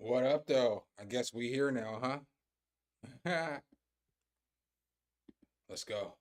What up, though? I guess we here now, huh? Let's go.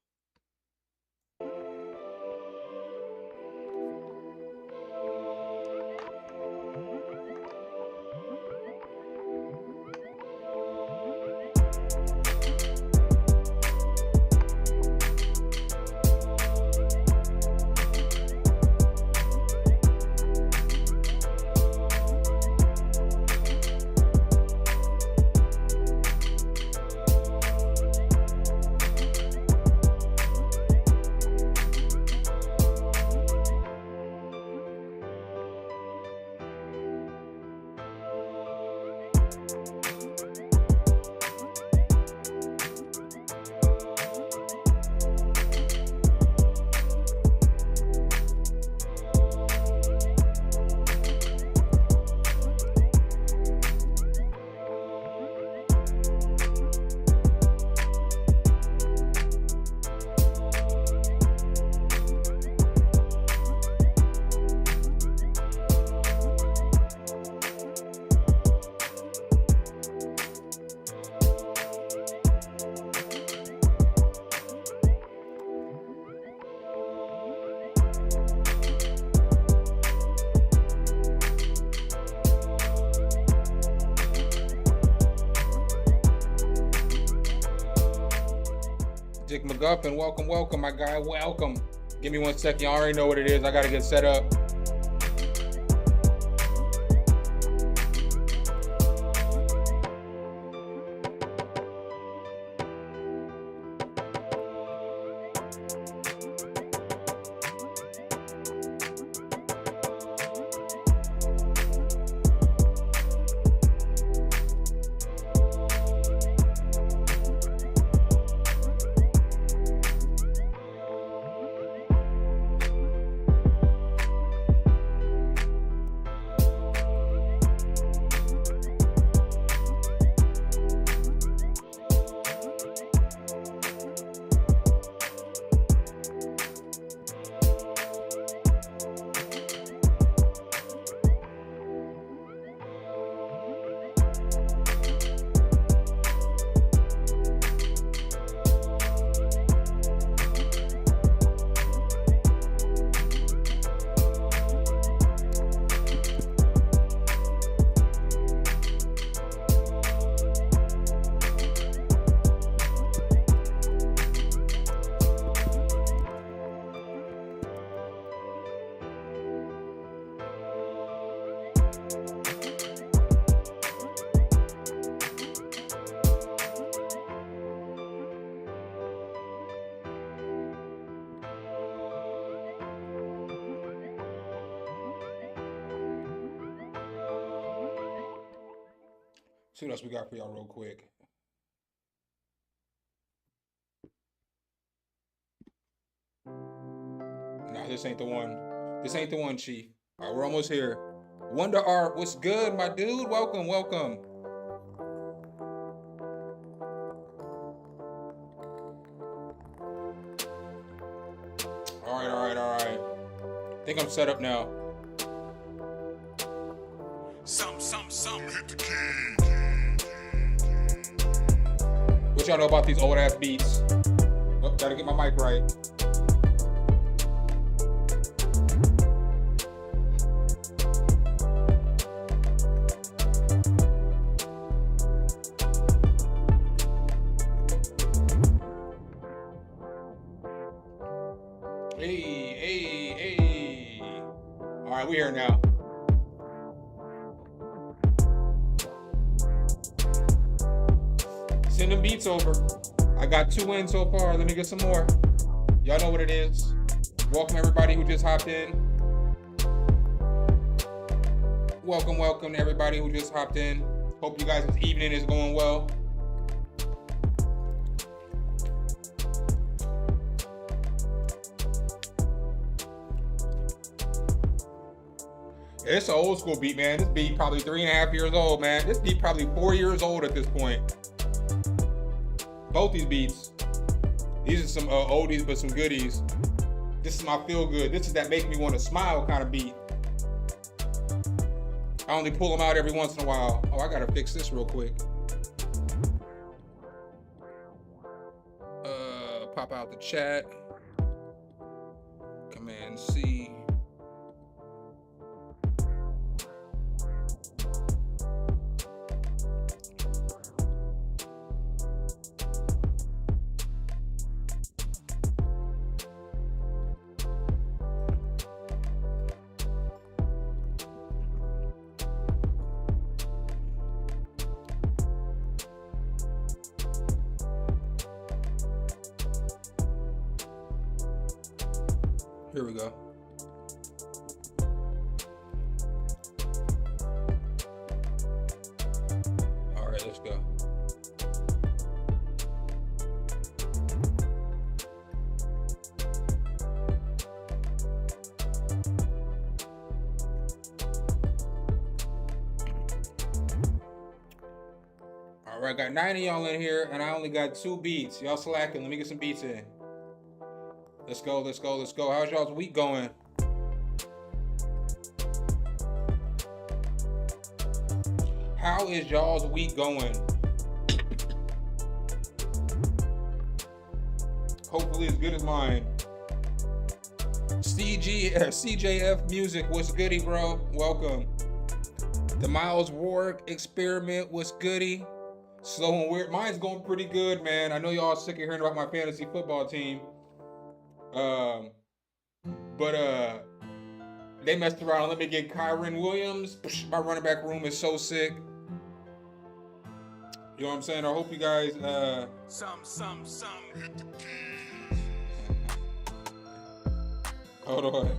Dick McGuffin, welcome, my guy, welcome. Give me 1 second. Y'all already know what it is. I gotta get set up. See what else we got for y'all real quick. Nah, this ain't the one. This ain't the one, Chief. All right, we're almost here. Wonder Art, what's good, my dude? Welcome. All right. I think I'm set up now. Some hit the key. What y'all know about these old ass beats? Oh, gotta get my mic right. Hey. All right, we here now. Send them beats over. I got 2 in so far. Let me get some more. Y'all know what it is. Welcome everybody who just hopped in. Welcome to everybody who just hopped in. Hope you guys' evening is going well. It's an old school beat, man. This beat probably 3.5 years old, man. This beat probably 4 years old at this point. Both these beats. These are some oldies, but some goodies. This is my feel good. This is that make me want to smile kind of beat. I only pull them out every once in a while. Oh, I gotta fix this real quick. Pop out the chat. Command C. Here we go. All right, let's go. All right, got 9 of y'all in here, and I only got 2 beats. Y'all slacking. Let me get some beats in. Let's go, let's go, let's go. How's y'all's week going? How is y'all's week going? Hopefully as good as mine. CJF Music, what's goody, bro? Welcome. The Miles Warwick Experiment, what's goody? Slow and weird. Mine's going pretty good, man. I know y'all sick of hearing about my fantasy football team. But they messed around. Let me get Kyron Williams. My running back room is so sick. You know what I'm saying? I hope you guys hold on.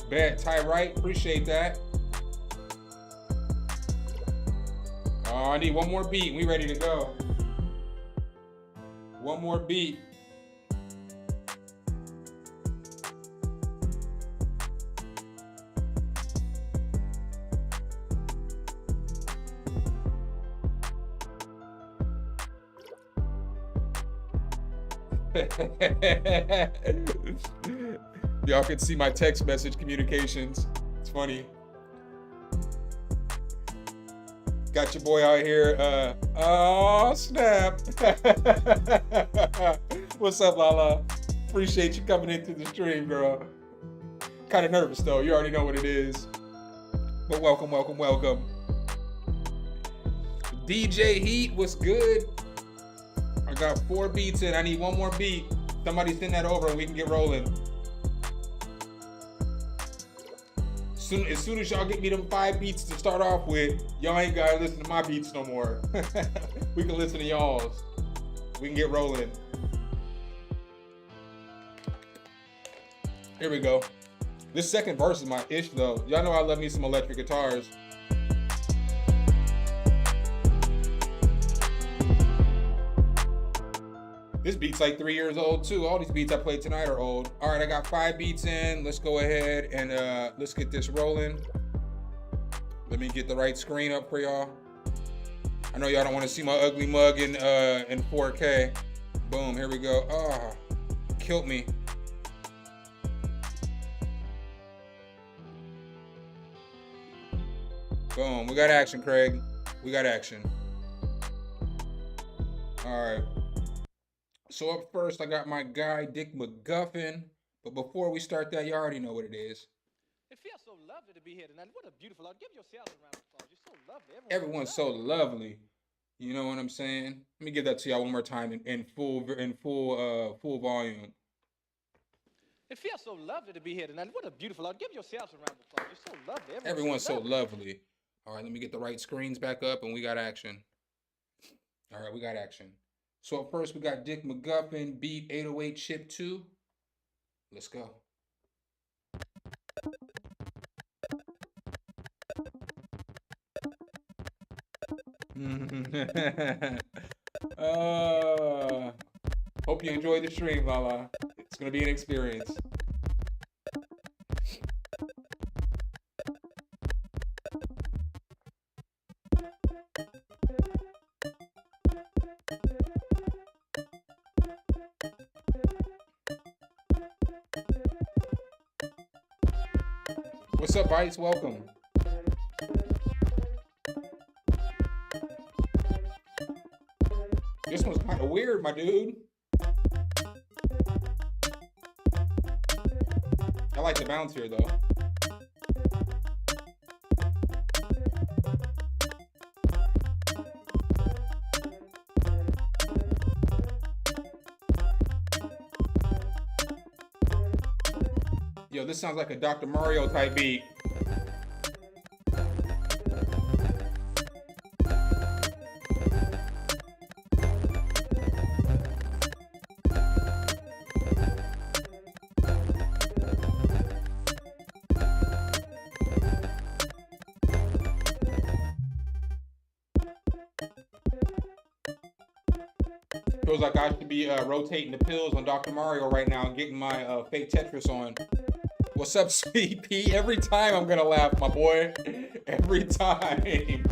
Bet, Ty Wright, appreciate that. Oh, I need one more beat. We ready to go. One more beat. Y'all can see my text message communications. It's funny. Got your boy out here. Oh, snap. What's up, Lala? Appreciate you coming into the stream, girl. Kind of nervous, though. You already know what it is. But welcome, welcome, welcome. DJ Heat, what's good? I got 4 beats in. I need one more beat. Somebody send that over and we can get rolling. As soon as y'all get me them 5 beats to start off with, y'all ain't gotta listen to my beats no more. We can listen to y'all's. We can get rolling. Here we go. This second verse is my ish though. Y'all know I love me some electric guitars. This beat's like 3 years old too. All these beats I played tonight are old. All right, I got 5 beats in. Let's go ahead and let's get this rolling. Let me get the right screen up for y'all. I know y'all don't want to see my ugly mug in 4K. Boom, here we go. Oh, killed me. Boom, we got action, Craig. We got action. All right. So up first, I got my guy, Dick McGuffin. But before we start that, you already know what it is. It feels so lovely to be here tonight. What a beautiful, give yourselves a round of applause. You're so lovely. Everyone's so lovely. You know what I'm saying? Let me give that to y'all one more time in full volume. It feels so lovely to be here tonight. What a beautiful, give yourselves a round of applause. You're so lovely. Everyone's so lovely. All right, let me get the right screens back up and we got action. All right, we got action. So up first, we got Dick McGuffin, beat 808 Chip 2. Let's go. Hope you enjoyed the stream, Lala. It's going to be an experience. What's up, Vice? Welcome. This one's kind of weird, my dude. I like the bounce here, though. Yo, this sounds like a Dr. Mario type beat. Feels like I should be rotating the pills on Dr. Mario right now and getting my fake Tetris on. What's up, Sweet Pea? Every time I'm gonna laugh, my boy. Every time.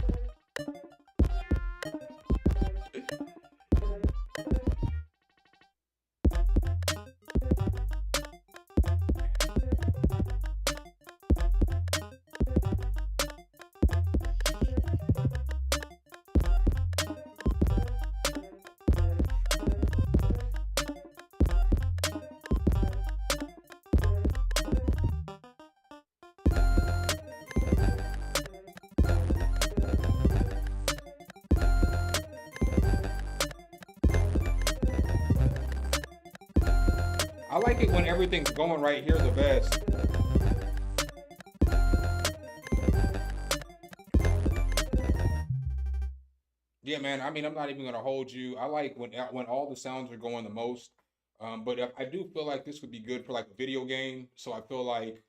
I like it when everything's going right here the best. Yeah, man. I mean, I'm not even gonna hold you. I like when all the sounds are going the most. But I do feel like this would be good for like a video game. So I feel like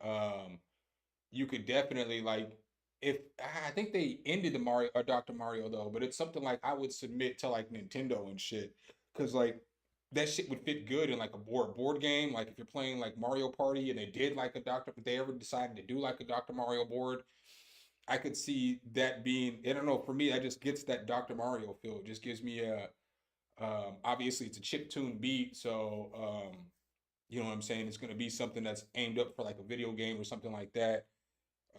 you could definitely like if I think they ended the Mario or Dr. Mario though, but it's something like I would submit to like Nintendo and shit. Cause like that shit would fit good in like a board game. Like if you're playing like Mario Party and they did like if they ever decided to do like a Dr. Mario board, I could see that being, I don't know, for me, that just gets that Dr. Mario feel. It just gives me a, obviously it's a chip tune beat. So, you know what I'm saying? It's going to be something that's aimed up for like a video game or something like that.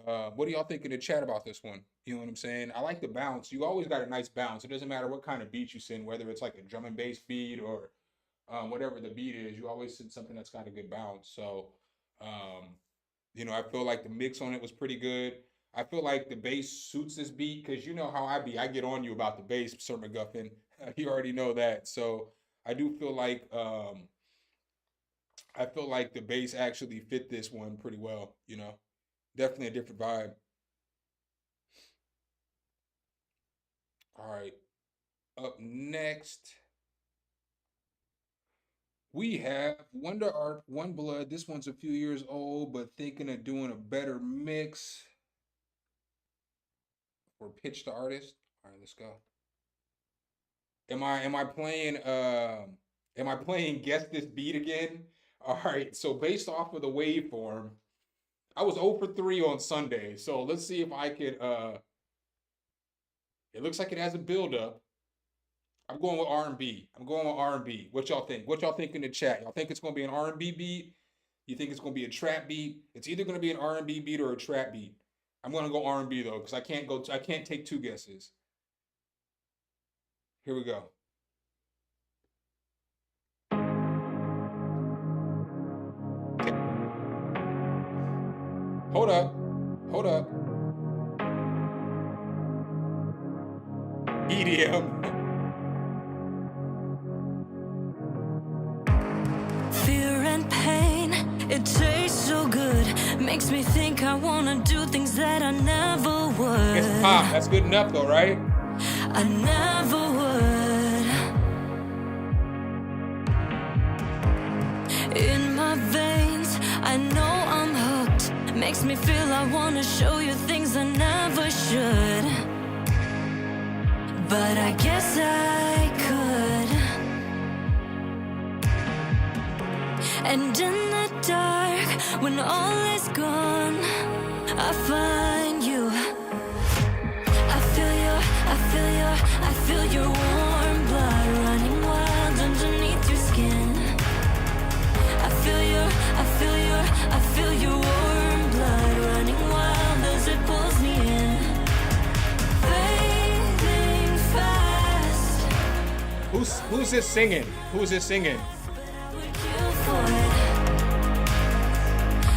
What do y'all think in the chat about this one? You know what I'm saying? I like the bounce. You always got a nice bounce. It doesn't matter what kind of beat you send, whether it's like a drum and bass beat or whatever the beat is, you always send something that's got a good bounce. So, you know, I feel like the mix on it was pretty good. I feel like the bass suits this beat because you know how I be. I get on you about the bass, Sir McGuffin. You already know that. So I do feel like the bass actually fit this one pretty well. You know, definitely a different vibe. All right, up next. We have Wonder Art, One Blood. This one's a few years old, but thinking of doing a better mix. Or pitch the artist. All right, let's go. Am I playing guess this beat again? All right, so based off of the waveform, I was 0 for 3 on Sunday. So let's see if I could it looks like it has a build-up. I'm going with R&B. I'm going with R&B. What y'all think? What y'all think in the chat? Y'all think it's going to be an R&B beat? You think it's going to be a trap beat? It's either going to be an R&B beat or a trap beat. I'm going to go R&B though, because I can't take two guesses. Here we go. Hold up. Hold up. EDM. Fear and pain, it tastes so good. Makes me think I wanna do things that I never would. It's pop. That's good enough though, right? I never would. In my veins, I know I'm hooked. Makes me feel I wanna show you things I never should. But I guess I could. And in the dark, when all is gone, I find you. I feel your I feel your warm blood running wild underneath your skin. I feel your warm blood running wild as it pulls me in. Fading fast. Who's this singing? Who's this singing? But I would kill for it.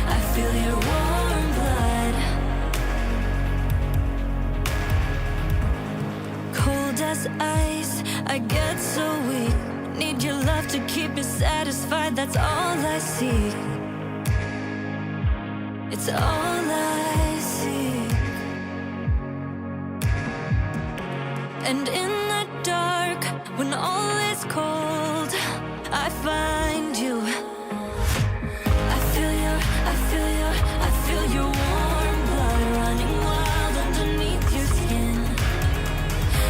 I feel your warm blood. Cold as ice, I get so weak. Need your love to keep me satisfied, that's all I seek. It's all I seek. And in the dark, when all is cold, I find you. I feel your warm blood running wild underneath your skin.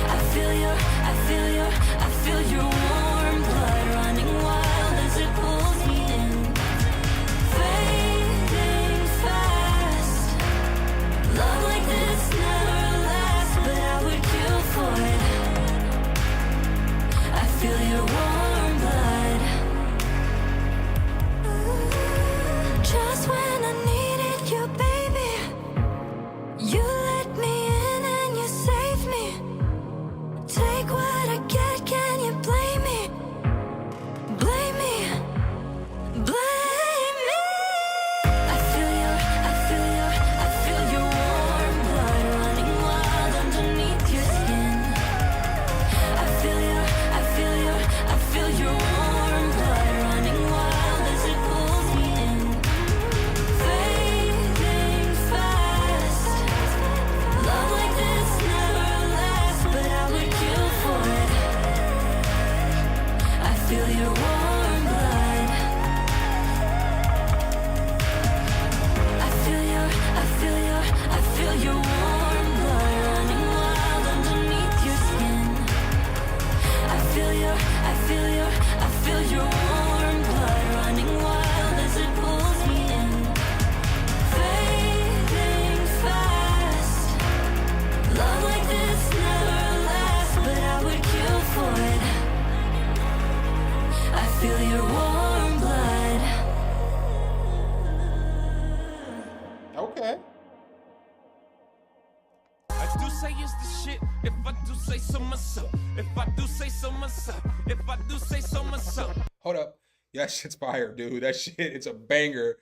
I feel your warm blood running wild as it pulls me in. Fading fast. Love like this never lasts, but I would kill for it. I feel your warm blood. Just when I needed you, baby, you let me in and you saved me. Take what I get, can you blame me? Blame me, blame me. I feel your warm blood running wild underneath your skin. I feel your warm blood running wild as it pulls me in. Fading fast. Love like this never lasts, but I would kill for it. I feel your warm blood. I feel your warm blood running wild underneath your skin. I feel your warm blood running wild as it pulls me in. Fading fast. Love like this never lasts, but I would kill for it. I feel your warm blood. Okay. I do say it's the shit, if I do say so myself. If I do say so myself. If I do say so myself. Hold up. Yeah, that shit's fire, dude. That shit, it's a banger.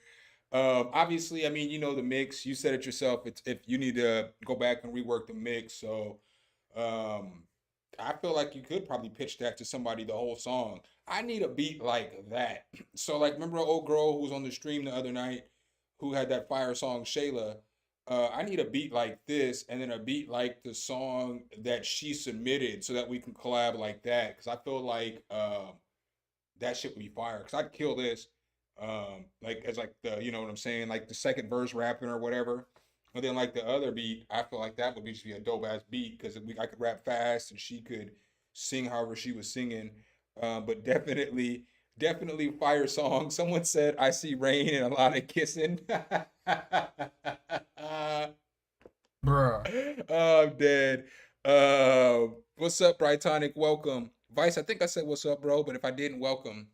Obviously, I mean, you know the mix. You said it yourself. It's if you need to go back and rework the mix. So I feel like you could probably pitch that to somebody the whole song. I need a beat like that. So like remember an old girl who was on the stream the other night who had that fire song Shayla. I need a beat like this and then a beat like the song that she submitted so that we can collab like that. Cause I feel like that shit would be fire. Cause I'd kill this. Like as like the, you know what I'm saying? Like the second verse rapping or whatever. And then like the other beat, I feel like that would be just be a dope ass beat because I could rap fast and she could sing however she was singing. But definitely fire song. Someone said I see rain and a lot of kissing. Bruh. Oh, I'm dead. What's up, Brightonic? Welcome. Vice, I think I said what's up, bro, but if I didn't, welcome.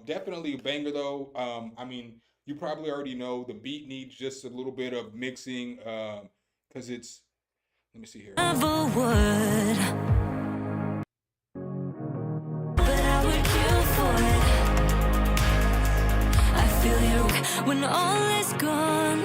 Definitely a banger though. I mean, you probably already know the beat needs just a little bit of mixing, because it's, let me see here. Never would. But I would kill for it. I feel your when all is gone.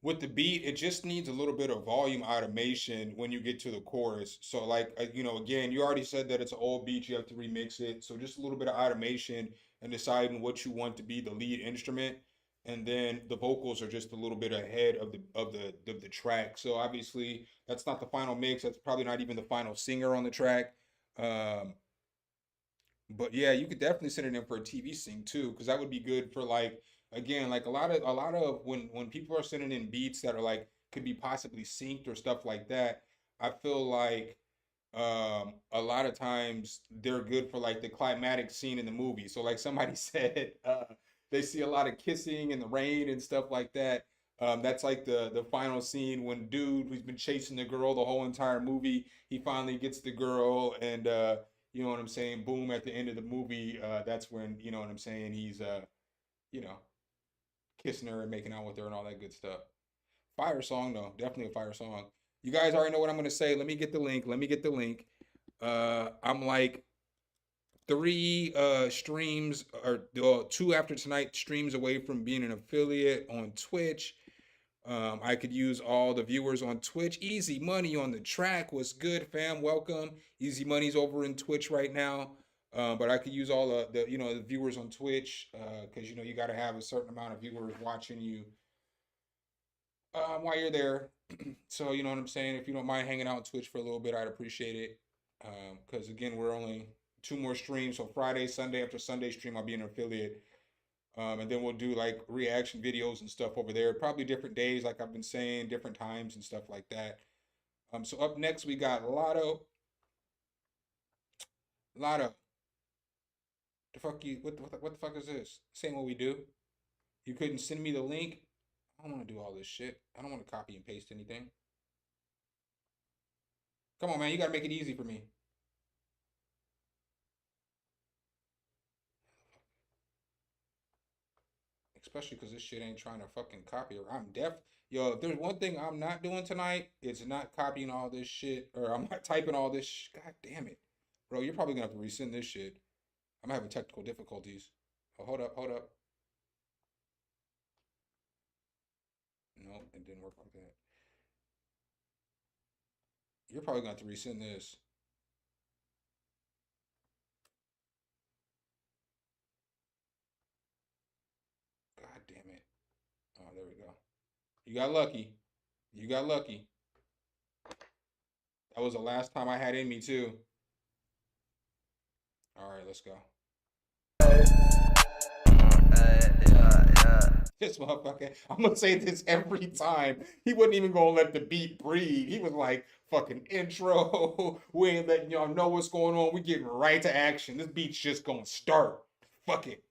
With the beat, it just needs a little bit of volume automation when you get to the chorus. So like, you know, again, you already said that it's an old beat, you have to remix it. So just a little bit of automation and deciding what you want to be the lead instrument. And then the vocals are just a little bit ahead of the track. So obviously that's not the final mix. That's probably not even the final singer on the track. But yeah, you could definitely send it in for a TV sync too, because that would be good for like, again, like a lot of when people are sending in beats that are like could be possibly synced or stuff like that, I feel like a lot of times they're good for like the climatic scene in the movie. So like somebody said they see a lot of kissing in the rain and stuff like that. That's like the final scene when dude who's been chasing the girl the whole entire movie, he finally gets the girl, and you know what I'm saying? Boom! At the end of the movie, that's when you know what I'm saying. He's you know, kissing her and making out with her and all that good stuff. Fire song though, definitely a fire song. You guys already know what I'm gonna say. Let me get the link. Let me get the link. I'm like 3 streams or 2 after tonight streams away from being an affiliate on Twitch. I could use all the viewers on Twitch. Easy Money on the track. What's good, fam? Welcome. Easy Money's over in Twitch right now. But I could use all the you know the viewers on Twitch because you know you got to have a certain amount of viewers watching you while you're there. So you know what I'm saying. If you don't mind hanging out on Twitch for a little bit, I'd appreciate it. Because again, we're only 2 more streams. So Friday, Sunday after Sunday stream, I'll be an affiliate. And then we'll do like reaction videos and stuff over there. Probably different days, like I've been saying, different times and stuff like that. So up next we got Lotto. Lotto. The fuck you? What the fuck is this? Same what we do. You couldn't send me the link. I don't want to do all this shit. I don't want to copy and paste anything. Come on, man. You gotta make it easy for me. Especially because this shit ain't trying to fucking copy or I'm deaf. Yo, if there's one thing I'm not doing tonight, it's not copying all this shit or I'm not typing all this God damn it. Bro, you're probably gonna have to resend this shit. I'm having technical difficulties. Oh, hold up, hold up. No, it didn't work like that. You're probably gonna have to resend this. God damn it. Oh, there we go. You got lucky. You got lucky. That was the last time I had in me too. All right, let's go. This motherfucker, I'm gonna say this every time. He wasn't even gonna let the beat breathe. He was like, fucking intro. We ain't letting y'all know what's going on. We getting right to action. This beat's just gonna start. Fuck it.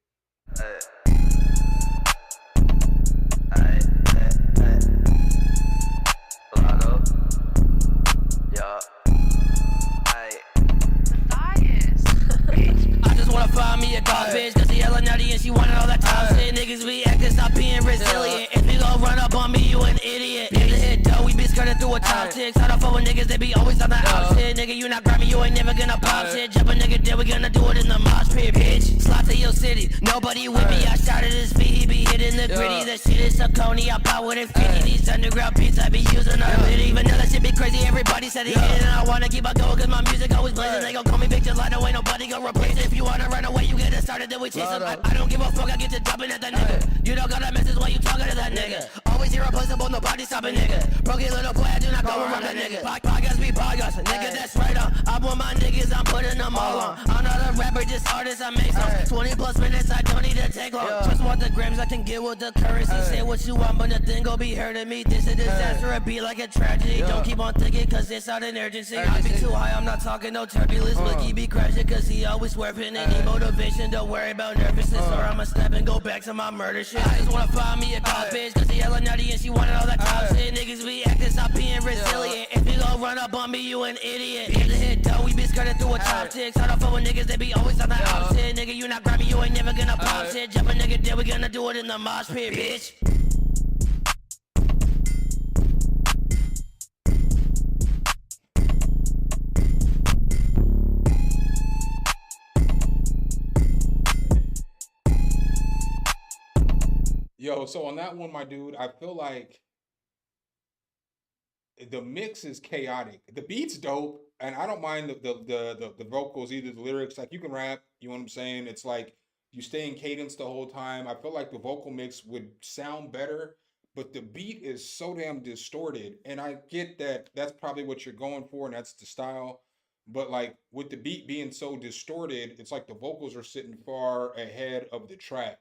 I just wanna find me a god bitch, cause she hella nutty and she wanted all that top shit. Niggas be acting, stop being resilient. If you gon' run up on me, you an idiot. If the hit though, we be skirting through a top six. Hard off with niggas, they be always on the out shit. Nigga, you not grimy, you ain't never gonna pop shit. Jump a nigga dead, we gonna do it in the mosh pit, bitch. Slot to your city, nobody with me. I shot at his feet, he be hitting the gritty. That shit is so coney, I power with infinity. These underground beats, I be using a litty. Vanilla shit be crazy, everybody said he hit it. And I wanna keep on going, cause my music always blazing. They gon' call me Big Gelato, ain't nobody gon' replace it. If you wanna run away, you get it started, then we chase him. I don't give a fuck, I get to jumping at that nigga. You don't got a message while you talking to that nigga. Always irreplaceable, nobody stopping nigga. Broke little boy, I do not go around that nigga. Podcast be podcast, nigga, that's right on. I want my niggas, I'm putting them all on. I'm not a rapper, just artist, I make songs. 20 plus minutes, I don't need to take long. Just want the grams, I can get with the currency. Say what you want, but nothing gon' be hurting me. This a disaster, it be like a tragedy. Don't keep on thinking, cause it's not an urgency. I be too high, I'm not talking no turbulence. Look, he be crashing, cause he always swerving. Any motivation, don't worry about nervousness, or I'ma snap and go back to my murder shit. I just wanna find me a god bitch, cause she hella nutty and she wanted all that top shit. Niggas be acting, stop being resilient. If you gon' run up on me, you an idiot. If the hit though, we be skirting through a top six. Hard off with niggas, they be always on the out shit. Nigga, you not grimy, you ain't never gonna pop shit. Jump a nigga dead, we gonna do it in the mosh pit, bitch. Yo, so on that one, my dude, I feel like the mix is chaotic. The beat's dope, and I don't mind the vocals either. The lyrics, like you can rap, you know what I'm saying? It's like you stay in cadence the whole time. I feel like the vocal mix would sound better, but the beat is so damn distorted. And I get that that's probably what you're going for, and that's the style. But like with the beat being so distorted, it's like the vocals are sitting far ahead of the track.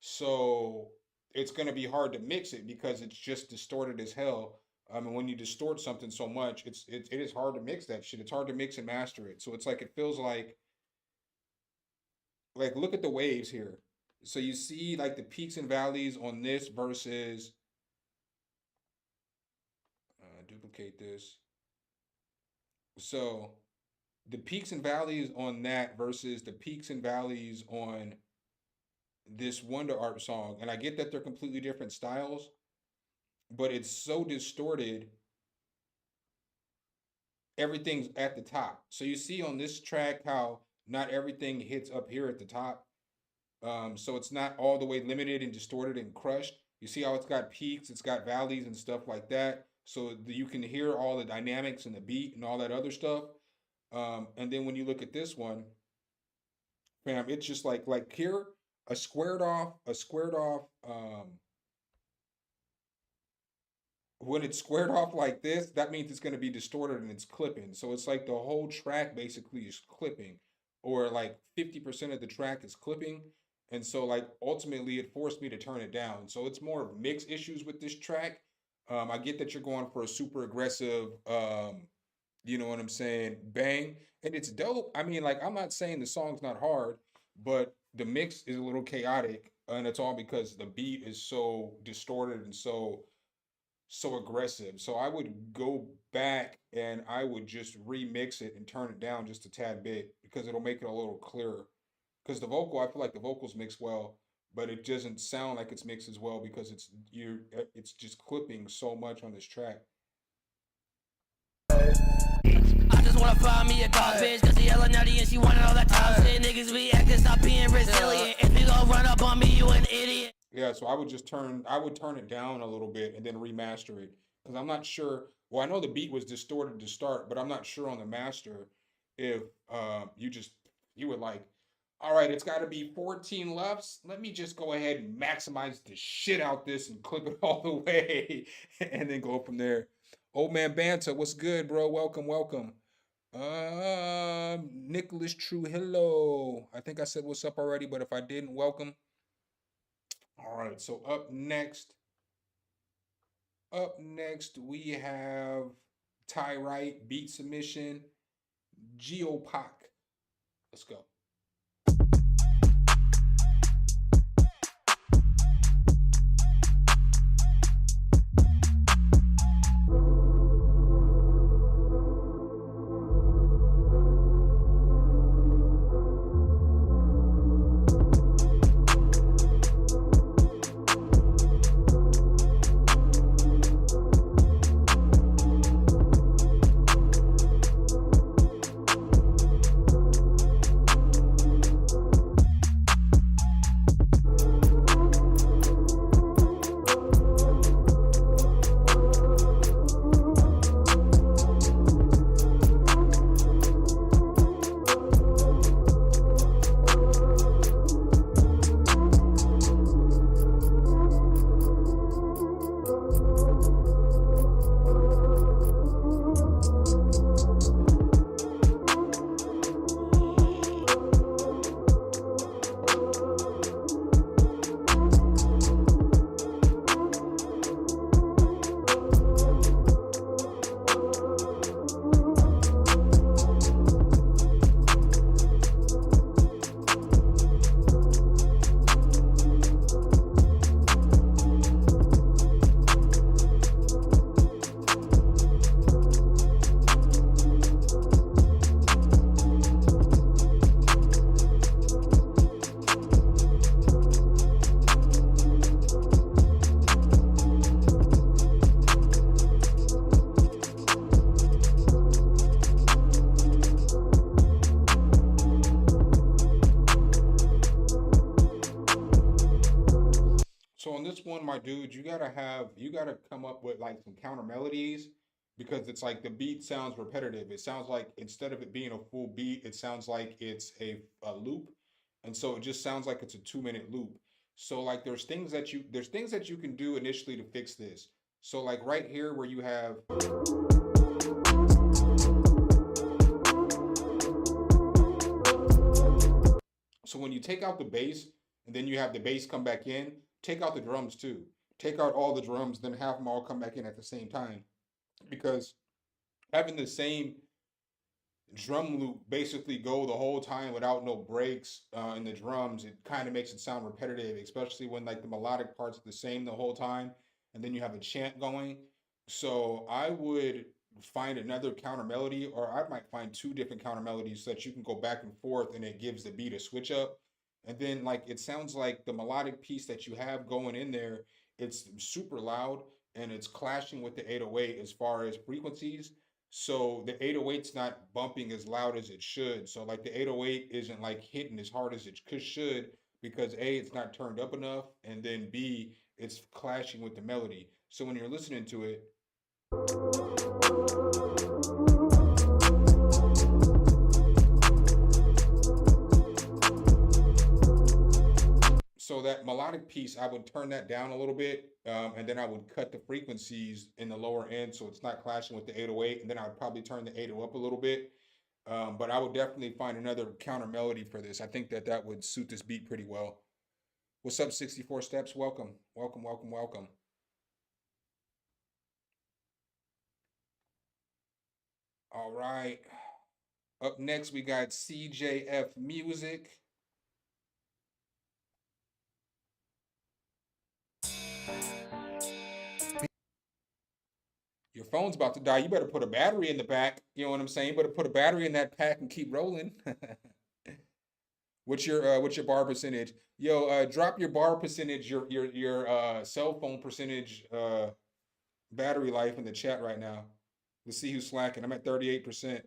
So it's gonna be hard to mix it because it's just distorted as hell. And when you distort something so much, it is hard to mix that shit. It's hard to mix and master it. So it's like it feels like look at the waves here. So you see like the peaks and valleys on this versus duplicate this. So the peaks and valleys on that versus the peaks and valleys on this Wonder Art song, and I get that they're completely different styles, but it's so distorted. Everything's at the top. So you see on this track how not everything hits up here at the top. So it's not all the way limited and distorted and crushed. You see how it's got peaks, it's got valleys and stuff like that. So you can hear all the dynamics and the beat and all that other stuff. And then when you look at this one, fam, it's just like here, a squared off, when it's squared off like this, that means it's going to be distorted and it's clipping. So it's like the whole track basically is clipping, or like 50% of the track is clipping. And so like ultimately it forced me to turn it down. So it's more of mix issues with this track. I get that you're going for a super aggressive, you know what I'm saying, bang, and it's dope. I mean, like, I'm not saying the song's not hard, but the mix is a little chaotic, and it's all because the beat is so distorted and so aggressive. So I would go back and I would just remix it and turn it down just a tad bit because it'll make it a little clearer. Because the vocal, I feel like the vocals mix well, but it doesn't sound like it's mixed as well because it's just clipping so much on this track. I just wanna find me a dog bitch, cause she hella nutty and she wanted all that top shit. Niggas be acting, stop being resilient. If you gon' run up on me, you an idiot. Yeah, so I would turn it down a little bit and then remaster it. Because I'm not sure, well, I know the beat was distorted to start, but I'm not sure on the master if you would like, all right, it's got to be 14 lefts. Let me just go ahead and maximize the shit out this and clip it all the way and then go from there. Old man Banta, what's good, bro? Welcome. Nicholas Trujillo. I think I said what's up already, but if I didn't, welcome. All right, so up next we have Ty Wright, beat submission, Geopac. Let's go. One, my dude, you gotta come up with like some counter melodies because it's like the beat sounds repetitive. It sounds like instead of it being a full beat, it sounds like it's a loop. And so it just sounds like it's a 2-minute loop. So like there's things that you can do initially to fix this. So like right here where you have so when you take out the bass and then you have the bass come back in, take out the drums too. Take out all the drums, then have them all come back in at the same time. Because having the same drum loop basically go the whole time without no breaks in the drums, it kind of makes it sound repetitive, especially when like the melodic parts are the same the whole time, and then you have a chant going. So I would find another counter melody, or I might find two different counter melodies so that you can go back and forth and it gives the beat a switch up. And then like it sounds like the melodic piece that you have going in there, it's super loud and it's clashing with the 808 as far as frequencies. So the 808's not bumping as loud as it should. So like the 808 isn't like hitting as hard as it should because A, it's not turned up enough, and then B, it's clashing with the melody. So when you're listening to it, so that melodic piece, I would turn that down a little bit, and then I would cut the frequencies in the lower end so it's not clashing with the 808, and then I would probably turn the 808 up a little bit. But I would definitely find another counter melody for this. I think that that would suit this beat pretty well. What's up, 64 Steps? Welcome, welcome, welcome, welcome. All right. Up next, we got CJF Music. Your phone's about to die. You better put a battery in the back. You know what I'm saying? You better put a battery in that pack and keep rolling. What's your bar percentage? Yo, drop your bar percentage, your cell phone percentage, battery life in the chat right now. Let's see who's slacking. I'm at 38%.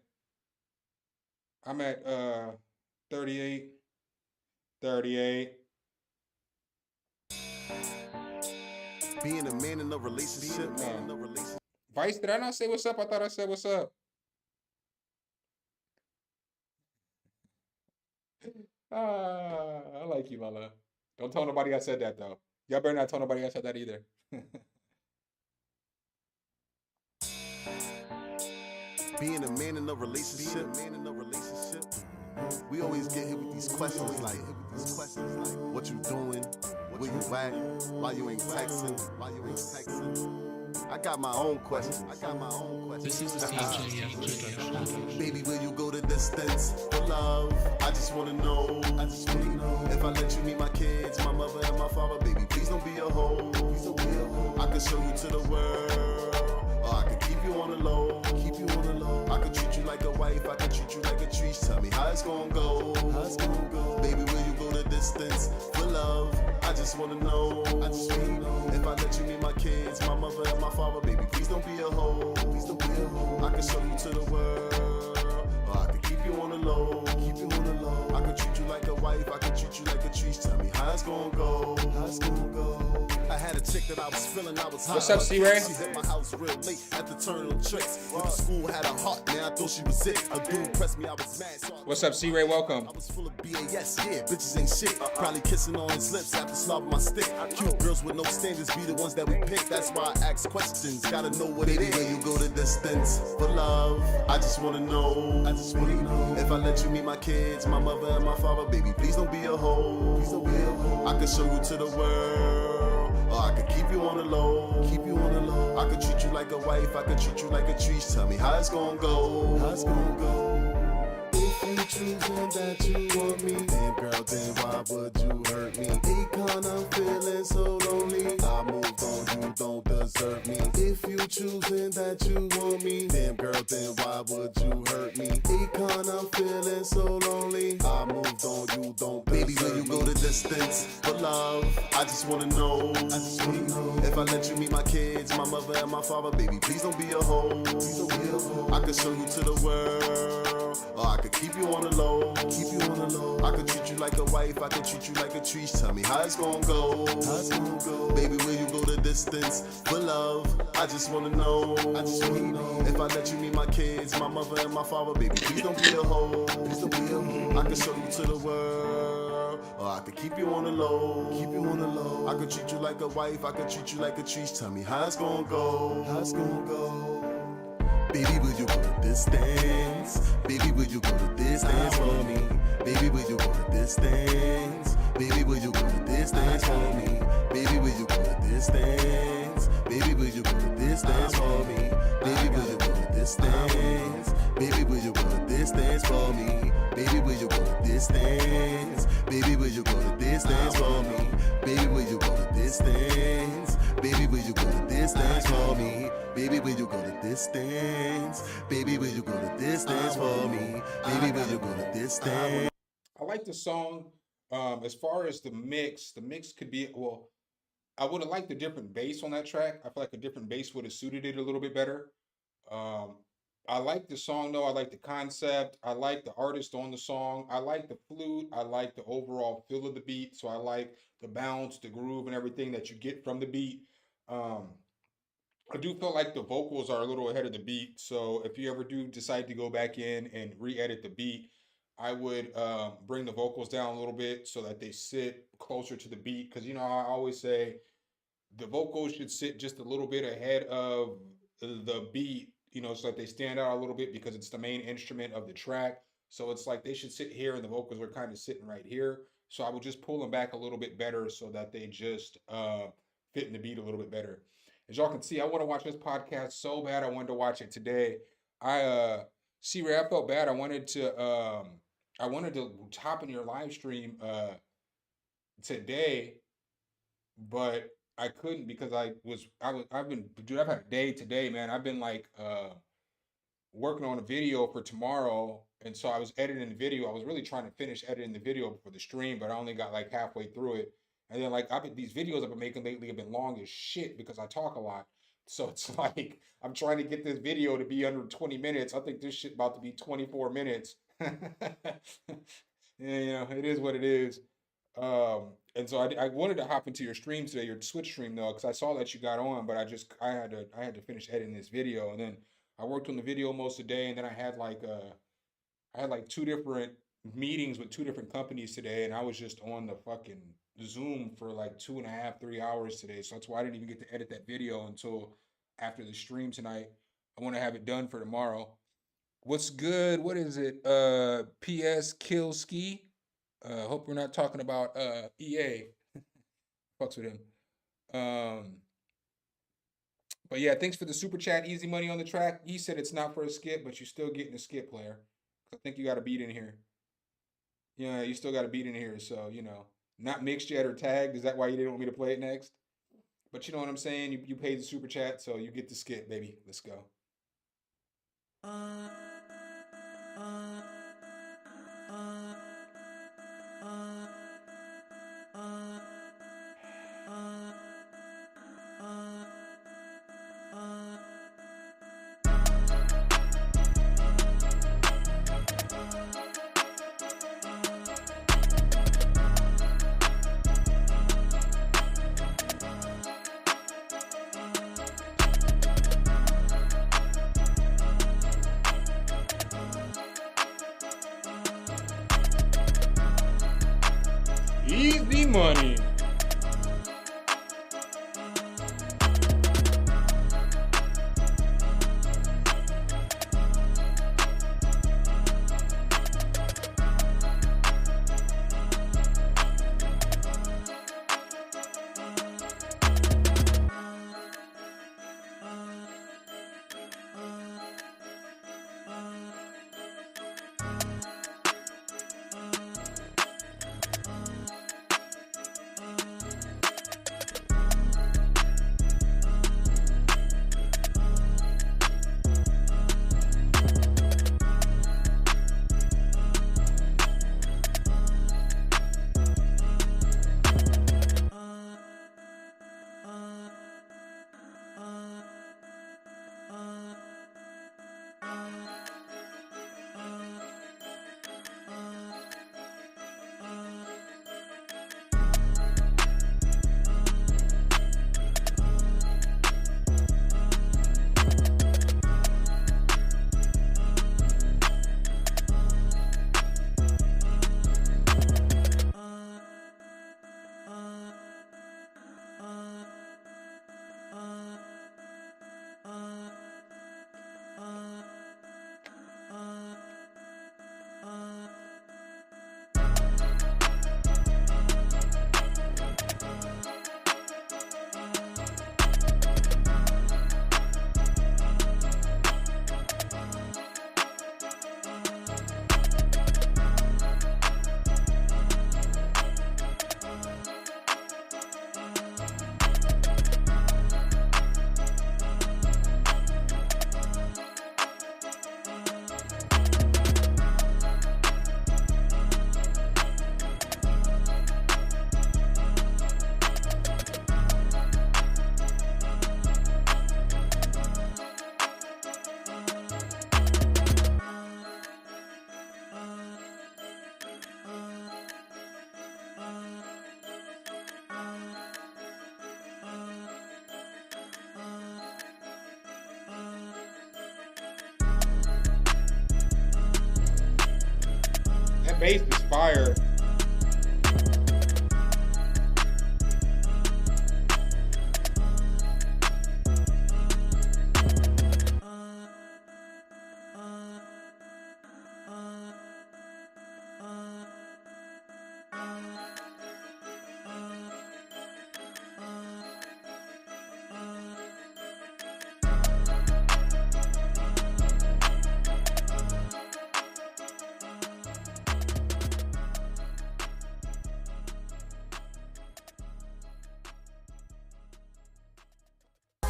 I'm at 38. Being a man in a relationship, Vice, did I not say what's up? I thought I said what's up. I like you, my love. Don't tell nobody I said that though. Y'all better not tell nobody I said that either. being a man in a relationship, we always get hit with these questions like, what you doing? Where you at? Why you ain't texting? I got my own questions. This is the CJF production. Baby, will you go the distance for love? I just wanna know. If I let you meet my kids, my mother and my father, baby, please don't be a hoe. I can show you to the world, or I can keep you on the low. I can treat you like a wife, I can treat you like a tree. Tell me how it's gonna go. Baby, will you go the distance for love? I just wanna know. If I let you meet my kids, my mother and my father, baby, please don't be a hoe. I can show you to the world, or I can keep you on the low. I can treat you like a wife, I can treat you like a tree. Tell me how it's gonna go. I had a chick that I was feeling, I was hot. What's up, C-Ray? She hit my house real late at the turn of tricks. With the school had a heart, man, I thought she was it. A dude pressed me, I was mad. So What's up, C-Ray? Welcome. I was full of BAS, yeah, bitches ain't shit. Probably kissing on his lips after slobbing my stick. Cute girls with no standards be the ones that we pick. That's why I ask questions, gotta know what it is. When you go the distance for love, I just wanna know. If I let you meet my kids, my mother and my father, baby, please don't be a hoe. I can show you to the world, or I can keep you on the low. I can treat you like a wife, I can treat you like a tree. Tell me how it's gonna go. If you choosing that you want me, damn girl, then why would you hurt me? Econ, I'm feeling so lonely. I moved on, you don't deserve me. If you choosing that you want me, damn girl, then why would you hurt me? Econ, I'm feeling so lonely. I moved on, you don't deserve me. Baby, will you go the distance for love? I just wanna know. If I let you meet my kids, my mother and my father, baby, please don't be a hoe. I can show you to the world, or I could keep you on the low. I could treat you like a wife, I could treat you like a tree. Tell me how it's gonna go. Baby, will you go the distance for love? I just wanna know. If I let you meet my kids, my mother and my father, baby, please don't be a hoe. I can show you to the world, or I could keep you on the low. I could treat you like a wife, I could treat you like a tree. Tell me how it's gonna go. Baby, will you go the distance? Baby, will you go the distance for me? Baby, will you go the distance? Baby, will you go the distance for me? Baby, will you go the distance? Baby, will you go the distance for me? Baby, will you go the distance? Baby, will you go the distance? distance for me? Baby, will you go the distance? Baby, will you go the distance for me? Baby, will you go the distance? Baby, will you go the distance for me? Baby, will you go the distance? Baby, will you go the distance for me? Baby, will you go the distance? I like the song. As far as the mix could be, well, I would have liked a different bass on that track. I feel like a different bass would have suited it a little bit better. I like the song though. I like the concept. I like the artist on the song. I like the flute. I like the overall feel of the beat. So I like the bounce, the groove, and everything that you get from the beat. I do feel like the vocals are a little ahead of the beat. So if you ever do decide to go back in and re-edit the beat, I would bring the vocals down a little bit so that they sit closer to the beat. Because I always say the vocals should sit just a little bit ahead of the beat, so that they stand out a little bit because it's the main instrument of the track. So it's like they should sit here and the vocals are kind of sitting right here. So I would just pull them back a little bit better so that they just fit in the beat a little bit better. As y'all can see, I want to watch this podcast so bad. I wanted to watch it today. I felt bad. I wanted to hop in your live stream today, but I couldn't because I've had a day today, man. I've been like working on a video for tomorrow, and so I was editing the video. I was really trying to finish editing the video before the stream, but I only got like halfway through it. And then these videos I've been making lately have been long as shit because I talk a lot. So it's like I'm trying to get this video to be under 20 minutes. I think this shit about to be 24 minutes. Yeah, it is what it is. And so I wanted to hop into your stream today, your Twitch stream though, because I saw that you got on, but I had to finish editing this video, and then I worked on the video most of the day, and then I had like 2 different meetings with 2 different companies today, and I was just on the fucking Zoom for like 2.5, 3 hours today. So that's why I didn't even get to edit that video until after the stream tonight. I want to have it done for tomorrow. What's good? What is it? PS Kill Ski. Hope we're not talking about EA. Fucks with him. But yeah, thanks for the super chat. Easy money on the track. He said it's not for a skip, but you're still getting a skip, player. I think you got a beat in here. Yeah, you still got a beat in here. So, not mixed yet or tagged. Is that why you didn't want me to play it next? But you know what I'm saying? You paid the super chat, so you get the skip, baby. Let's go. Easy money. bass is fire.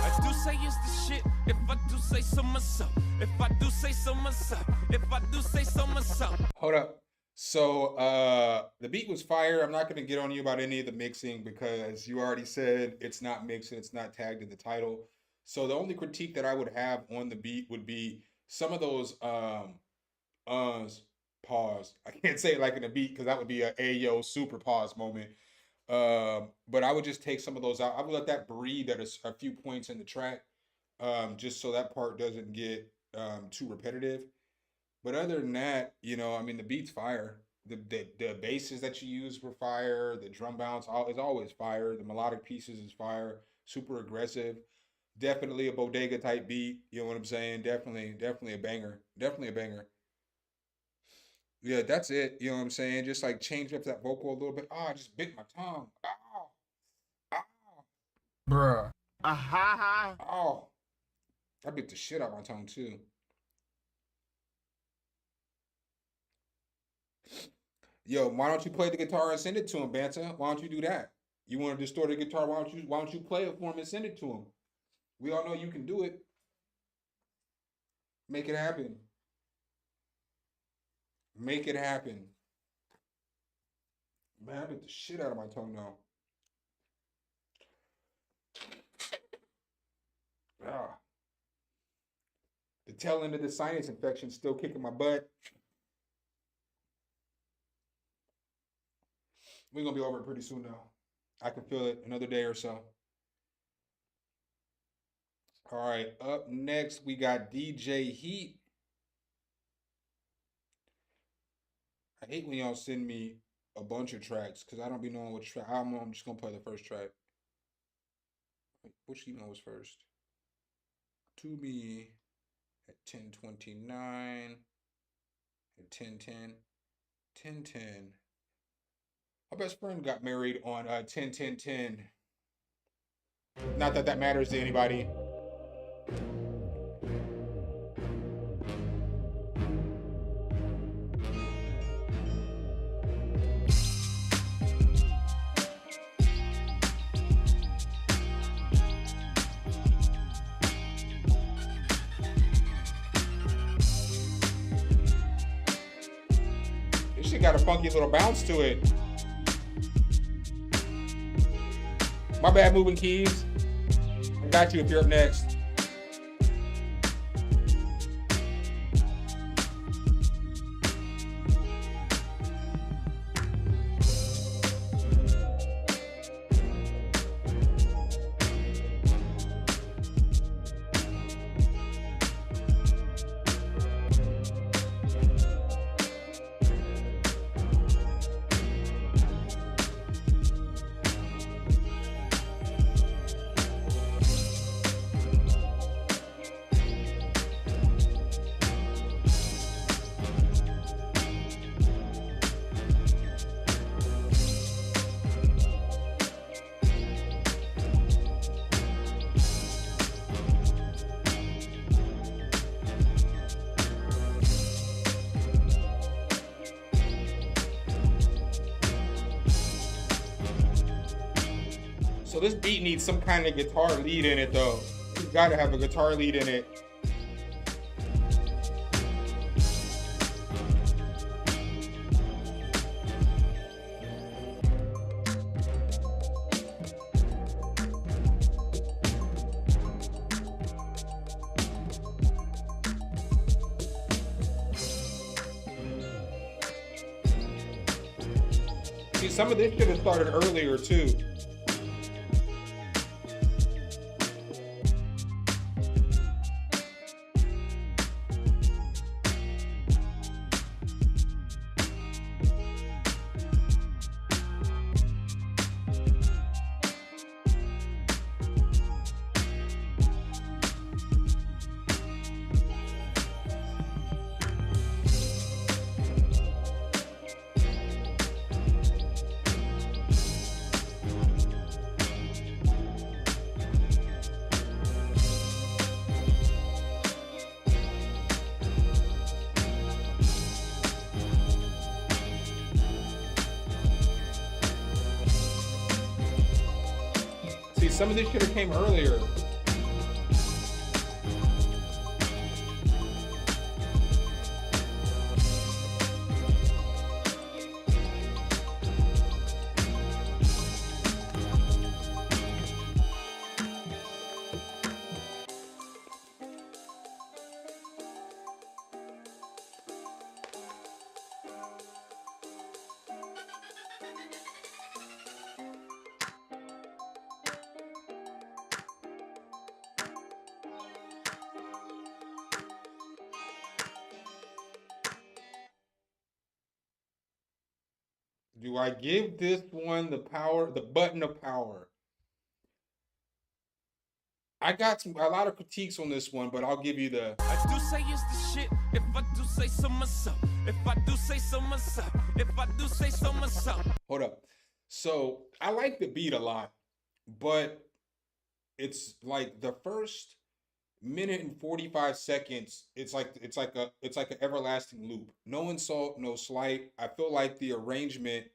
I do say it's the shit. If I do say so myself. If I do say so myself. If I do say so myself. Hold up. So the beat was fire. I'm not gonna get on you about any of the mixing because you already said it's not mixed and it's not tagged in the title. So the only critique that I would have on the beat would be some of those pause. I can't say it like in a beat because that would be a Ayo super pause moment. But I would just take some of those out. I would let that breathe at a few points in the track, just so that part doesn't get too repetitive. But other than that, you know, I mean, the beat's fire. The basses that you use were fire. The drum bounce is always fire. The melodic pieces is fire. Super aggressive. Definitely a bodega type beat. You know what I'm saying? Definitely a banger. Definitely a banger. Yeah, that's it. You know what I'm saying? Just like change up that vocal a little bit. Oh, I just bit my tongue. Oh, oh, Bruh. oh. I bit the shit out of my tongue too. Yo, why don't you play the guitar and send it to him, Banta? Why don't you do that? You want to distort the guitar? Why don't you play it for him and send it to him? We all know you can do it. Make it happen. Make it happen. Man, I bit the shit out of my tongue now. Ah. The tail end of the sinus infection still kicking my butt. We're gonna be over it pretty soon though. I can feel it, another day or so. All right, up next we got DJ Heat. I hate when y'all send me a bunch of tracks because I don't be knowing which track. I'm just gonna play the first track. Wait, which email was first? To me at 10:29 at 10:10. 10:10. My best friend got married on 10/10/10. Not that that matters to anybody. This shit got a funky little bounce to it. My bad, Moving Keys. I got you if you're up next. So this beat needs some kind of guitar lead in it though. It's gotta have a guitar lead in it. See, some of this should have started earlier too. some of this should have came earlier. Do I give this one the power, the button of power? I got a lot of critiques on this one, but I'll give you the. I do say it's the shit. If I do say so myself. If I do say so myself. If I do say so myself. Hold up. So I like the beat a lot, but it's like the first minute and 45 seconds, it's like an everlasting loop. No insult, no slight. I feel like the arrangement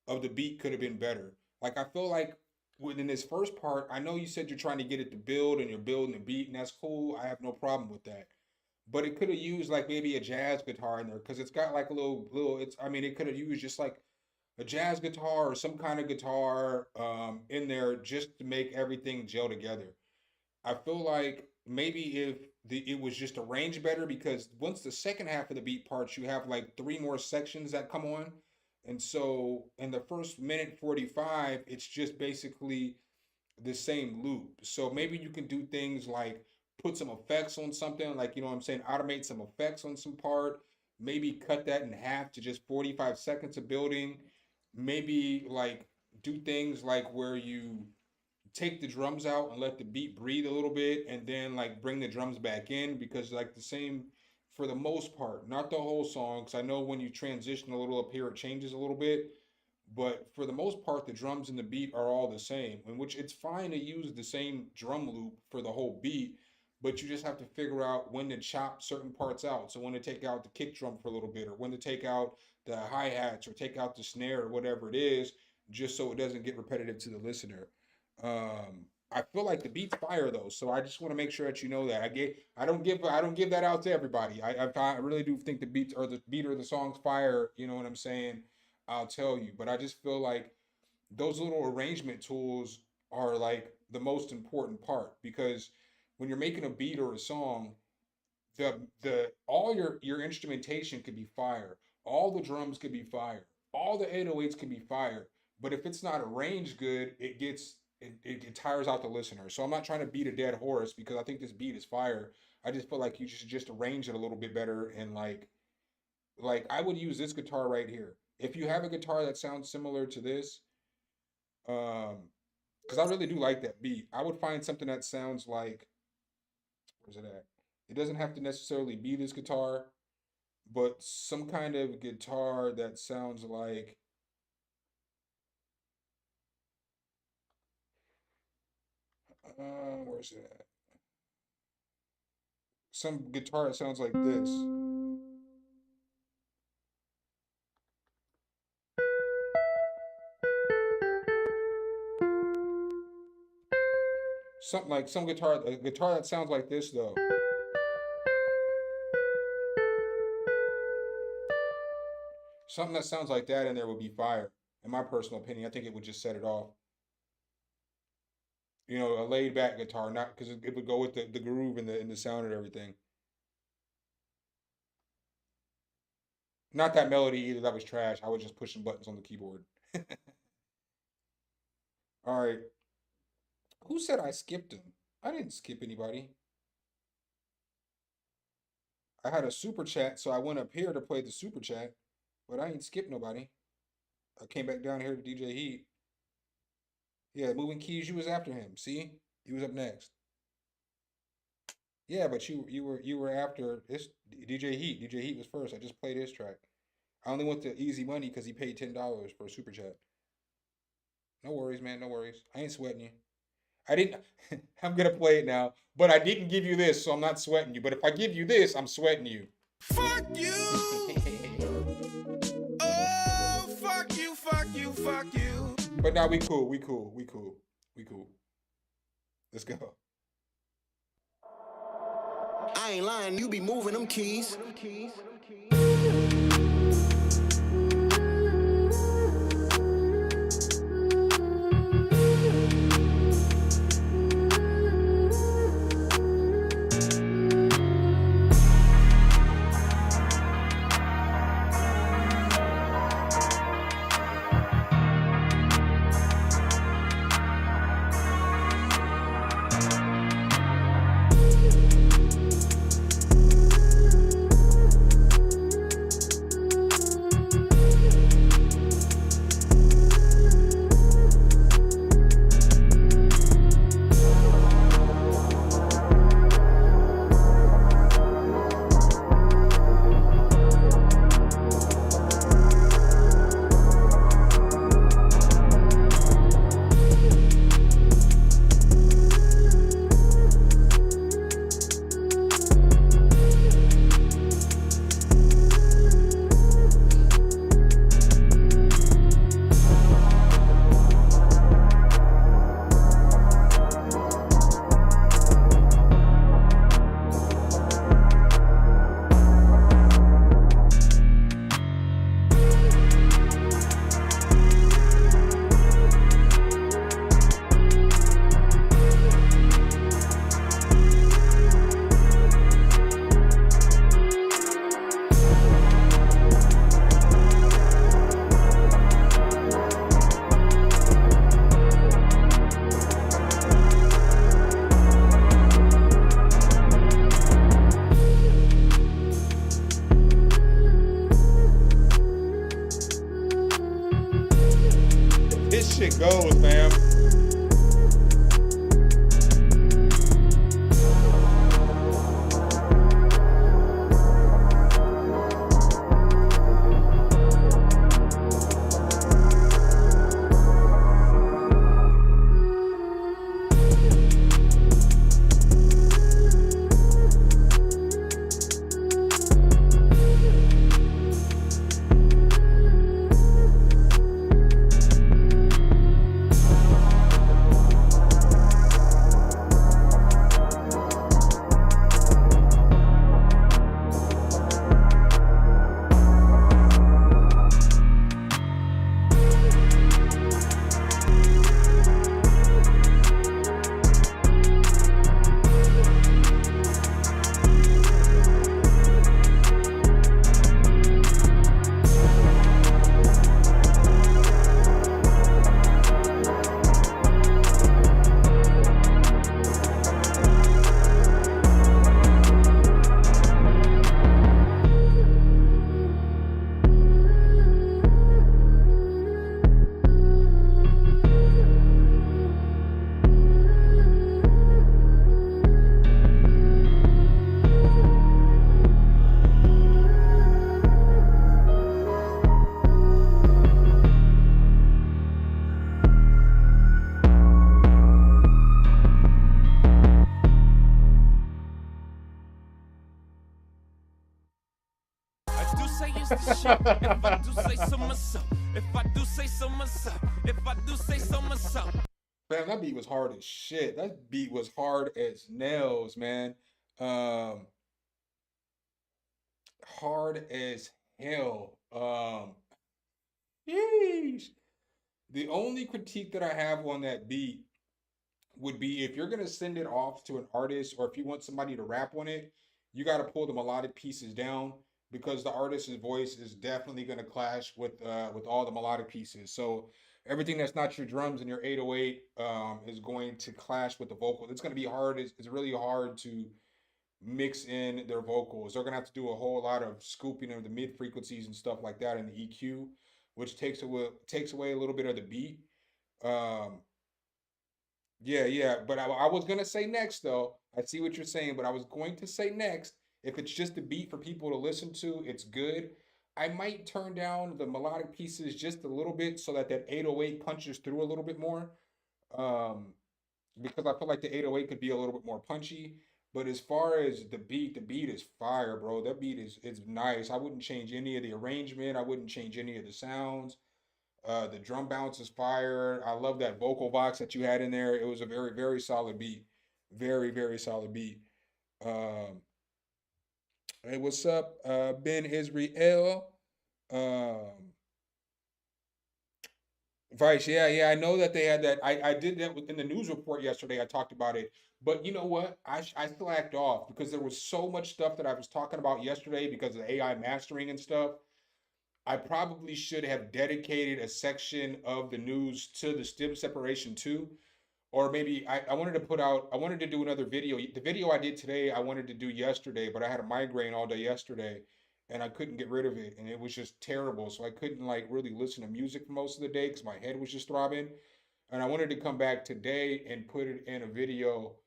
of the beat could have been better. Like I feel like within this first part, I know you said you're trying to get it to build and you're building the beat, and that's cool. I have no problem with that. But it could have used like maybe a jazz guitar in there because it's got like a little. It's I mean it could have used just like a jazz guitar or some kind of guitar in there just to make everything gel together. I feel like maybe if it was just arranged better because once the second half of the beat parts, you have like 3 more sections that come on. And so in the first minute 45, it's just basically the same loop. So maybe you can do things like put some effects on something, like, you know what I'm saying, automate some effects on some part, maybe cut that in half to just 45 seconds of building, maybe like do things like where you take the drums out and let the beat breathe a little bit and then like bring the drums back in because like the same for the most part, not the whole song, because I know when you transition a little up here it changes a little bit, but for the most part the drums and the beat are all the same, in which it's fine to use the same drum loop for the whole beat, but you just have to figure out when to chop certain parts out. So when to take out the kick drum for a little bit, or when to take out the hi-hats or take out the snare or whatever it is, just so it doesn't get repetitive to the listener. I feel like the beat's fire though, so I just want to make sure that you know that. I don't give that out to everybody. I really do think the beat or the song's fire, you know what I'm saying? I'll tell you. But I just feel like those little arrangement tools are like the most important part, because when you're making a beat or a song, the all your instrumentation could be fire. All the drums could be fire. All the 808s can be fire. But if it's not arranged good, it tires out the listener. So I'm not trying to beat a dead horse because I think this beat is fire. I just feel like you should just arrange it a little bit better, and like I would use this guitar right here. If you have a guitar that sounds similar to this, because I really do like that beat, I would find something that sounds like, where's it at? It doesn't have to necessarily be this guitar, but some kind of guitar that sounds like, where's it at? Some guitar that sounds like this. Something like a guitar that sounds like this though. Something that sounds like that in there would be fire. In my personal opinion, I think it would just set it off. You know, a laid back guitar, not because it would go with the groove and the sound and everything. Not that melody either, that was trash. I was just pushing buttons on the keyboard. All right. Who said I skipped him? I didn't skip anybody. I had a super chat, so I went up here to play the super chat, but I ain't skipped nobody. I came back down here to DJ Heat. Yeah, Moving Keys, you was after him. See? He was up next. Yeah, but you were after this DJ Heat. DJ Heat was first. I just played his track. I only went to Easy Money because he paid $10 for a super chat. No worries, man. No worries. I ain't sweating you. I didn't. I'm gonna play it now, but I didn't give you this, so I'm not sweating you. But if I give you this, I'm sweating you. Fuck you. Oh, fuck you, fuck you, fuck you. But now we cool. We cool. We cool. We cool. Let's go. I ain't lying, you be moving them keys. This shit goes, fam. I do say it's the shit. If I do say so myself. If I do say so myself. If I do say so myself. Fam, that beat was hard as shit. That beat was hard as nails, man. Hard as hell. Yeesh. The only critique that I have on that beat would be if you're gonna send it off to an artist or if you want somebody to rap on it, you got to pull the melodic pieces down because the artist's voice is definitely gonna clash with all the melodic pieces. So everything that's not your drums and your 808 is going to clash with the vocal. It's gonna be hard. It's really hard to mix in their vocals. They're gonna have to do a whole lot of scooping of the mid frequencies and stuff like that in the EQ, which takes away a little bit of the beat. Um, yeah, yeah. But I was gonna say next though. I see what you're saying, but I was going to say next. If it's just a beat for people to listen to, it's good. I might turn down the melodic pieces just a little bit so that 808 punches through a little bit more. Um, because I feel like the 808 could be a little bit more punchy. But as far as the beat is fire, bro. That beat is nice. I wouldn't change any of the arrangement. I wouldn't change any of the sounds. The drum bounce is fire. I love that vocal box that you had in there. It was a very, very solid beat. Very, very solid beat. Hey, what's up, Ben Israel? Vice, yeah, I know that they had that. I did that within the news report yesterday. I talked about it, but you know what? I slacked off because there was so much stuff that I was talking about yesterday because of AI mastering and stuff. I probably should have dedicated a section of the news to the stem separation too. Or maybe I wanted to put out, I wanted to do another video. The video I did today, I wanted to do yesterday, but I had a migraine all day yesterday and I couldn't get rid of it. And it was just terrible. So I couldn't like really listen to music for most of the day because my head was just throbbing. And I wanted to come back today and put it in a video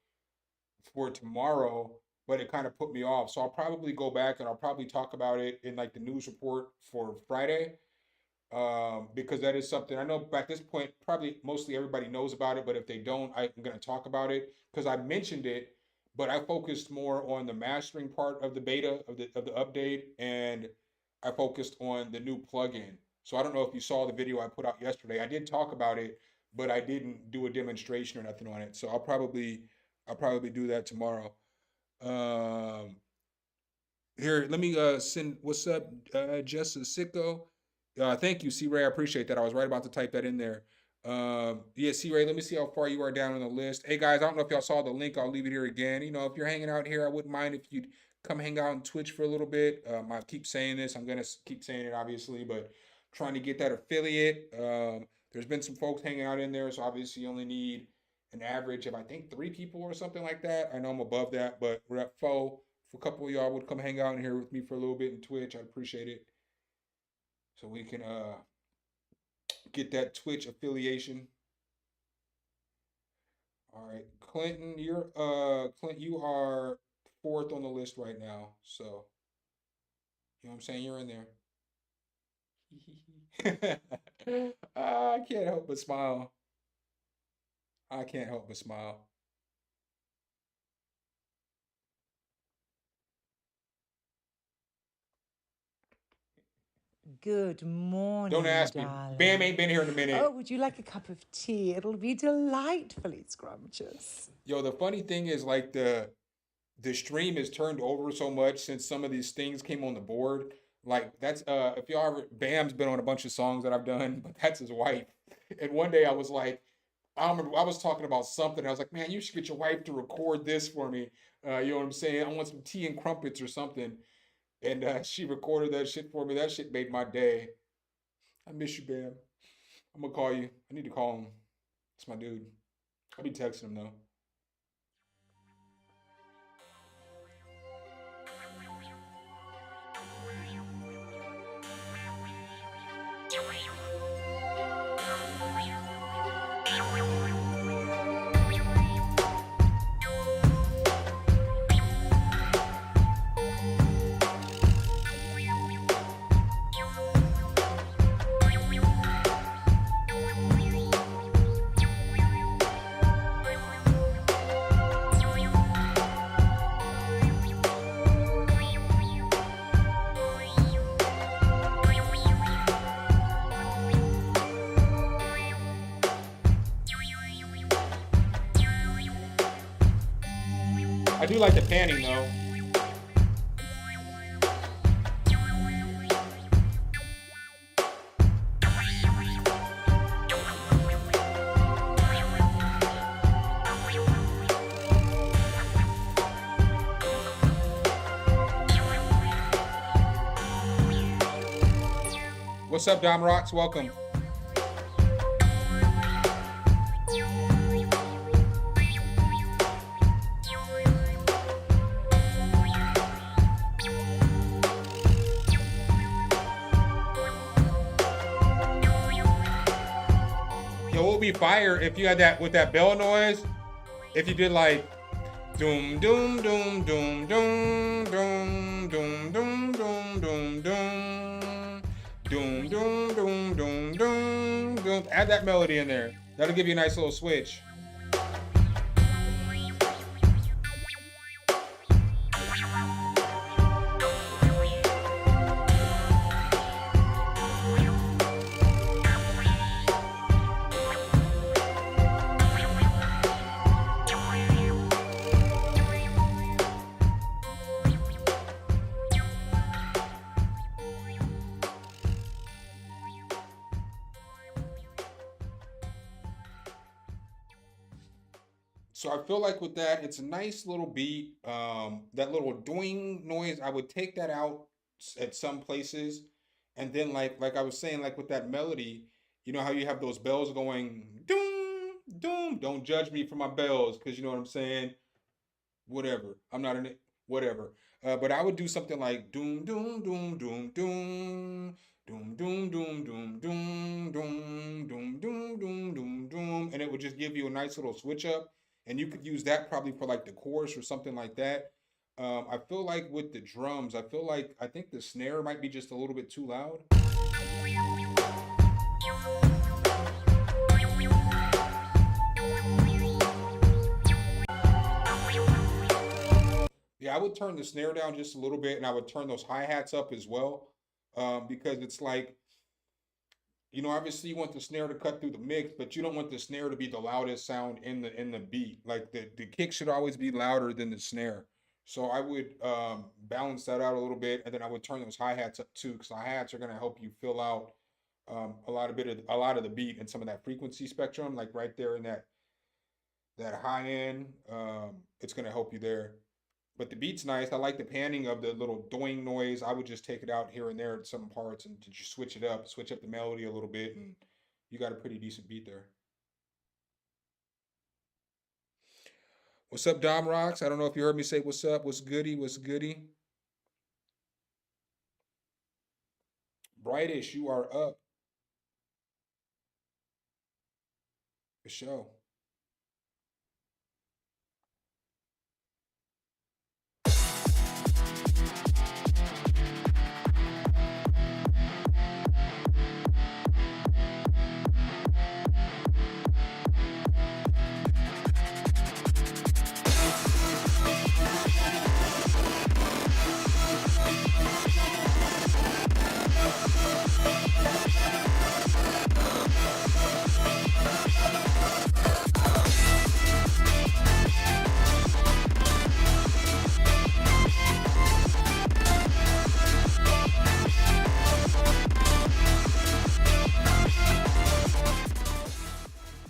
for tomorrow, but it kind of put me off. So I'll probably go back and I'll probably talk about it in like the news report for Friday. Because that is something I know at this point, probably mostly everybody knows about it, but if they don't, I'm going to talk about it because I mentioned it, but I focused more on the mastering part of the beta of the update, and I focused on the new plugin. So I don't know if you saw the video I put out yesterday. I did talk about it, but I didn't do a demonstration or nothing on it. So I'll probably do that tomorrow. Here, let me send what's up, Jessa Sicko. Thank you, C-Ray. I appreciate that. I was right about to type that in there. Yeah, C-Ray, let me see how far you are down on the list. Hey, guys, I don't know if y'all saw the link. I'll leave it here again. You know, if you're hanging out here, I wouldn't mind if you'd come hang out on Twitch for a little bit. I keep saying this. I'm going to keep saying it, obviously, but trying to get that affiliate. There's been some folks hanging out in there, so obviously you only need an average of, I think, 3 people or something like that. I know I'm above that, but we're at 4. If a couple of y'all would come hang out in here with me for a little bit in Twitch, I'd appreciate it. So we can get that Twitch affiliation. All right, Clinton, you are 4th on the list right now. So you know what I'm saying? You're in there. I can't help but smile. I can't help but smile. Good morning. Don't ask me. darling. Bam ain't been here in a minute. Oh, would you like a cup of tea? It'll be delightfully scrumptious. Yo, the funny thing is like the stream is turned over so much since some of these things came on the board. Like that's if y'all ever, Bam's been on a bunch of songs that I've done, but that's his wife. And one day I was like, I remember I was talking about something. I was like, man, you should get your wife to record this for me. You know what I'm saying? I want some tea and crumpets or something. And she recorded that shit for me. That shit made my day. I miss you, Bam. I'm gonna call you. I need to call him. It's my dude. I'll be texting him though. I do like the panning though. What's up, Dom Rocks? Welcome. Yo, it would be fire if you had that with that bell noise. If you did like doom doom doom doom doom doom doom doom doom doom doom doom doom doom doom doom doom. Add that melody in there. That'll give you a nice little switch. So I feel like with that, it's a nice little beat. That little doing noise, I would take that out at some places, and then like I was saying, like with that melody, you know how you have those bells going doom doom. Don't judge me for my bells, because you know what I'm saying. Whatever. I'm not in it. Whatever. But I would do something like doom doom doom doom doom. Doom doom doom doom doom doom doom doom doom doom doom, and it would just give you a nice little switch up, and you could use that probably for like the chorus or something like that. I feel like with the drums, I think the snare might be just a little bit too loud. Yeah, I would turn the snare down just a little bit, and I would turn those hi hats up as well, because it's like, you know, obviously you want the snare to cut through the mix, but you don't want the snare to be the loudest sound in the beat. Like the kick should always be louder than the snare. So I would balance that out a little bit, and then I would turn those hi hats up too, because the hi hats are gonna help you fill out a lot of the beat and some of that frequency spectrum, like right there in that high end. It's gonna help you there. But the beat's nice. I like the panning of the little doing noise. I would just take it out here and there at some parts and to just switch up the melody a little bit, and you got a pretty decent beat there. What's up, Dom Rocks? I don't know if you heard me say what's up, what's goody, what's goody. Brightish, you are up. For sure.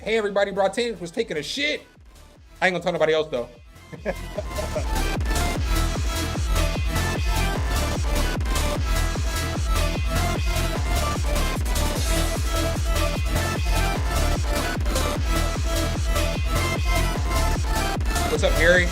Hey everybody, Bratanic was taking a shit. I ain't gonna tell nobody else though. What's up, Harry?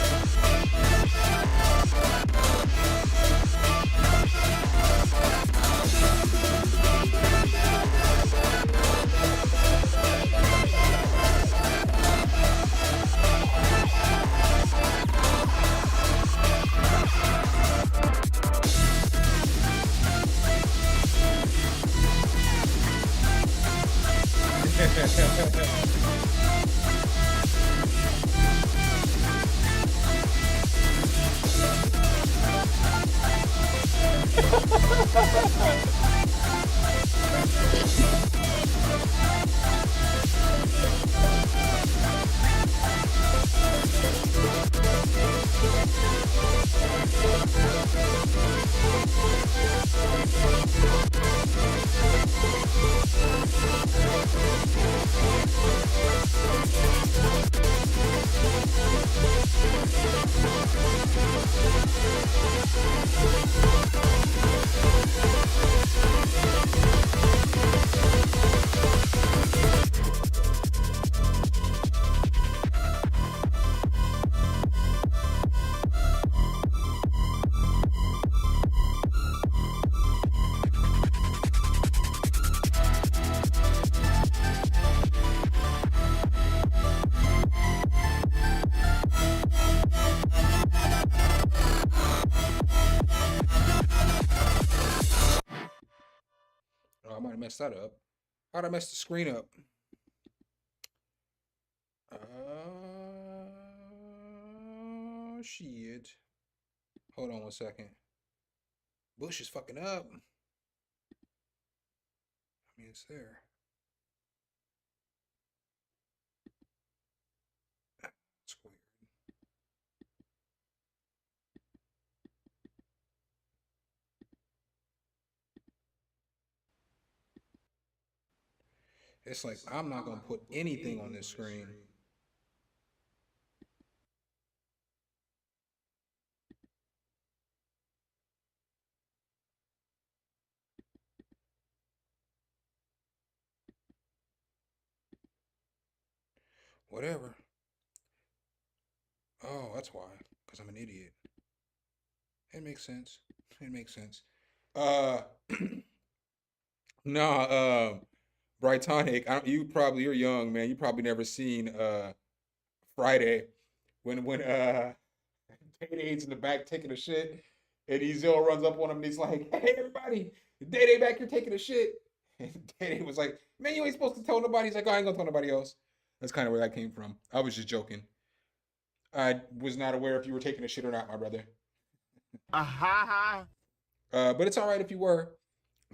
Oh, I might have messed that up. How'd I mess the screen up? Shit. Hold on one second. Bush is fucking up. I mean, it's there. It's weird. It's like I'm not gonna put anything on this screen. whatever. Oh, that's why. Because I'm an idiot. It makes sense. It makes sense. Uh, nah. Brightonic. You're young, man. You probably never seen Friday when Day Day's in the back taking a shit, and Ezil runs up on him and he's like, "Hey, everybody, Day Day back here taking a shit." And Day Day was like, "Man, you ain't supposed to tell nobody." He's like, "Oh, I ain't gonna tell nobody else." That's kind of where that came from. I was just joking. I was not aware if you were taking a shit or not, my brother. But it's all right if you were.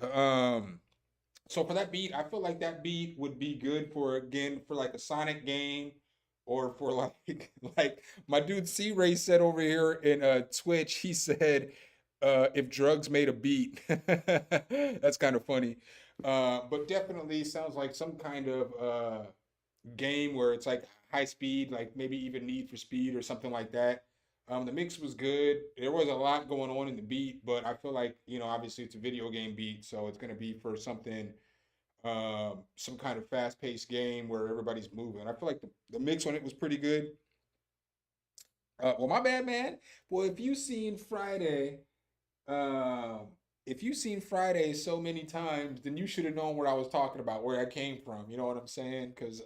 So for that beat, I feel like that beat would be good for like a Sonic game, or for like my dude C Ray said over here in Twitch. He said if drugs made a beat. That's kind of funny. But definitely sounds like some kind of game where it's like high speed, like maybe even Need for Speed or something like that. The mix was good. There was a lot going on in the beat, but I feel like, obviously it's a video game beat, so it's going to be for something, some kind of fast-paced game where everybody's moving. I feel like the mix on it was pretty good. Well, my bad, man. Well, if you've seen Friday so many times, then you should have known what I was talking about, where I came from. You know what I'm saying? Because,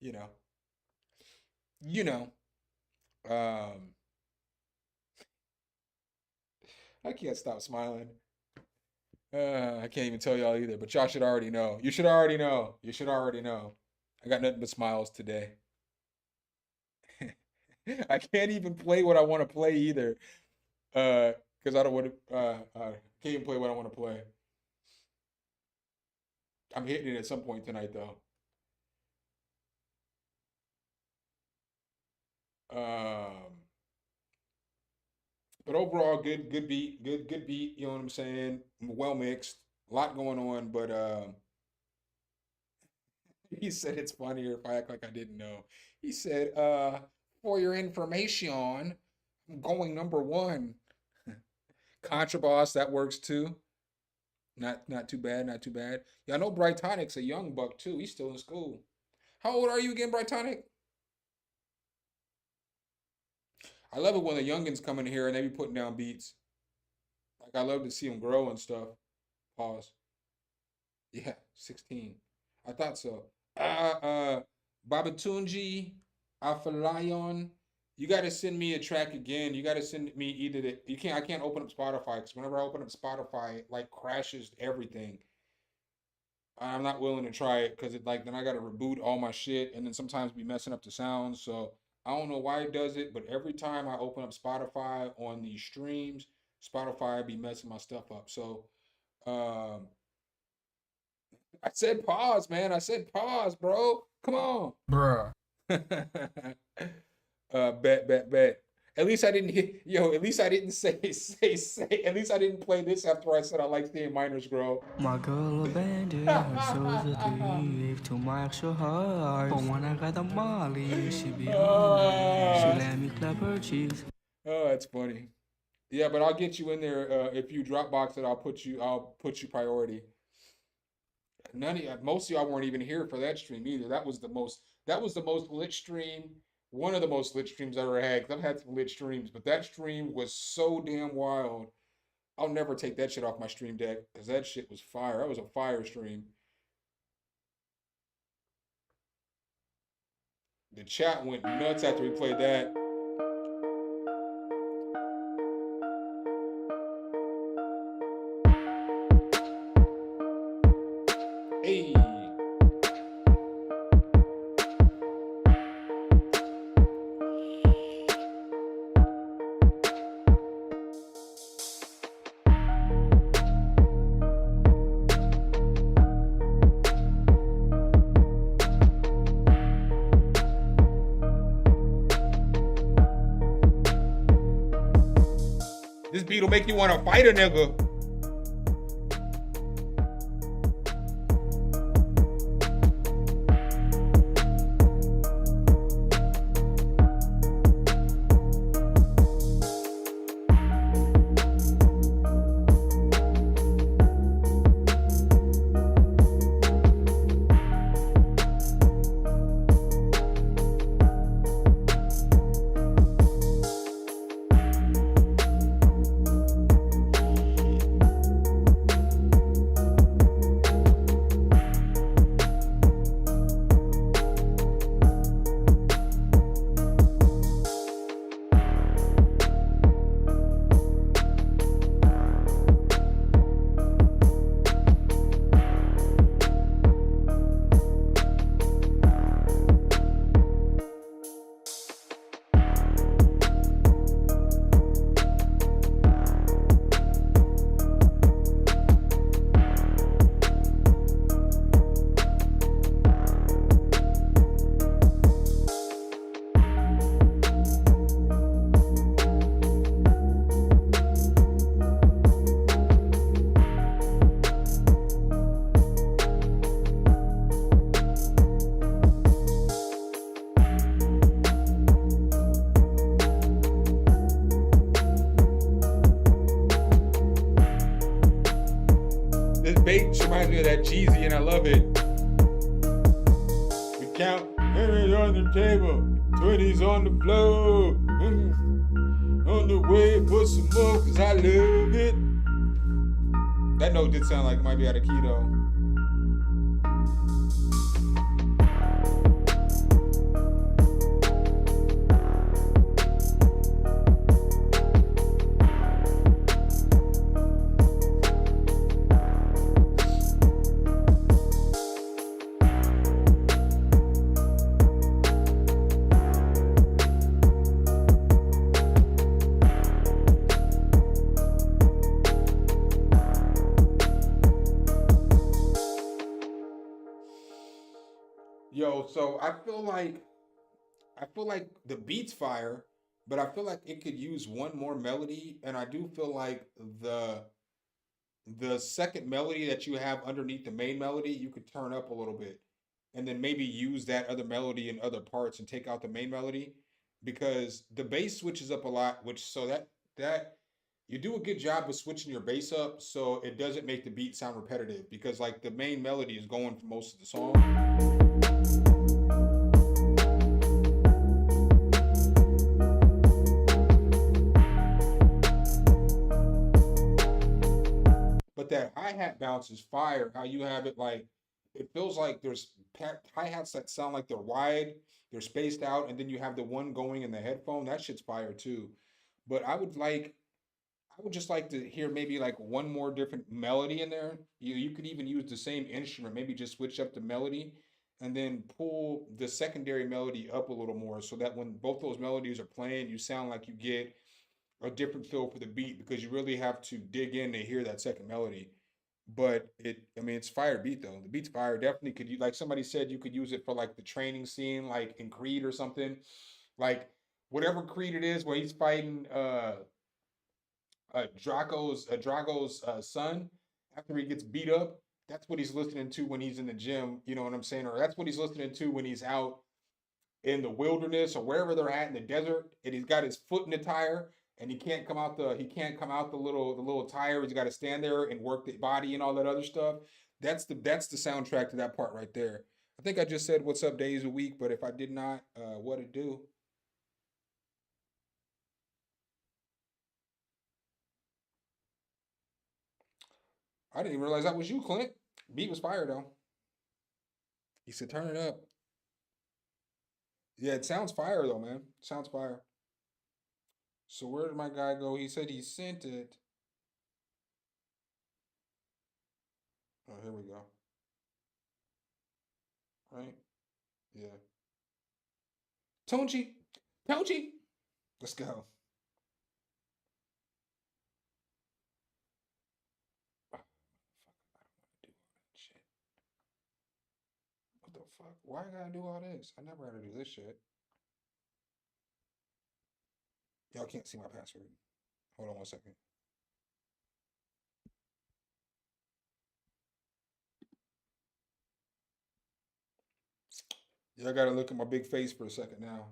you know. I can't stop smiling. I can't even tell y'all either, but y'all should already know. You should already know. You should already know. I got nothing but smiles today. I can't even play what I want to play either. Because I don't want to, can't even play what I want to play. I'm hitting it at some point tonight, though. But overall, good beat, good beat. You know what I'm saying? Well mixed, a lot going on. But he said it's funnier if I act like I didn't know. He said, for your information, I'm going #1. Contraboss, that works too. Not too bad, not too bad. Yeah, I know Brightonic's a young buck too. He's still in school. How old are you again, Brightonic? I love it when the youngins come in here and they be putting down beats. Like, I love to see them grow and stuff. Pause. Yeah, 16. I thought so. Babatunji, Afalayon, you got to send me a track again. You got to send me either I can't open up Spotify, because whenever I open up Spotify, it like crashes everything. I'm not willing to try it because then I got to reboot all my shit, and then sometimes be messing up the sound. So I don't know why it does it, but every time I open up Spotify on these streams, Spotify be messing my stuff up. So I said pause, man. I said pause, bro. Come on. Bruh. Bet. At least I didn't at least I didn't say, at least I didn't play this after I said I like seeing minors grow. My girl abandoned her soul's a thief to my extra heart. But when I got the molly, she be hungry. She let me clap her cheeks. Oh, that's funny. Yeah, but I'll get you in there. If you Dropbox it, I'll put you priority. Most of y'all weren't even here for that stream either. That was the most lit stream. One of the most lit streams I ever had, because I've had some lit streams, but that stream was so damn wild. I'll never take that shit off my stream deck, because that shit was fire. That was a fire stream. The chat went nuts after we played that. Hey. This beat will make you want to fight a nigga. This bait reminds me of that Jeezy, and I love it. We count pennies on the table, 20s on the floor. On the way, put some more, cause I love it. That note did sound like it might be out of key though. Yo, so I feel like the beat's fire, but I feel like it could use one more melody, and I do feel like the second melody that you have underneath the main melody, you could turn up a little bit, and then maybe use that other melody in other parts and take out the main melody, because the bass switches up a lot, which so that you do a good job of switching your bass up so it doesn't make the beat sound repetitive, because like the main melody is going for most of the song. But that hi-hat bounce is fire. How you have it like, it feels like there's hi-hats that sound like they're wide, they're spaced out, and then you have the one going in the headphone. That shit's fire too. But I would just like to hear maybe like one more different melody in there. You could even use the same instrument, maybe just switch up the melody and then pull the secondary melody up a little more so that when both those melodies are playing, you sound like you get a different feel for the beat, because you really have to dig in to hear that second melody. But I mean, it's fire beat though. The beat's fire. Definitely could you, like somebody said, you could use it for like the training scene, like in Creed or something. Like whatever Creed it is, where he's fighting Drago's son after he gets beat up. That's what he's listening to when he's in the gym. You know what I'm saying? Or that's what he's listening to when he's out in the wilderness or wherever they're at in the desert, and he's got his foot in the tire, and he can't come out the little tire. He's got to stand there and work the body and all that other stuff. That's the soundtrack to that part right there. I think I just said what's up days a week, but if I did not, what it do? I didn't even realize that was you, Clint. Beat was fire though. He said turn it up. Yeah, it sounds fire though, man. Sounds fire. So where did my guy go? He said he sent it. Oh, here we go. Right? Yeah. Tonchi. Tonchi. Let's go. Ah, fuck, I don't want to do all that shit. What the fuck? Why I gotta do all this? I never had to do this shit. Y'all can't see my password. Hold on one second. Y'all gotta look at my big face for a second now.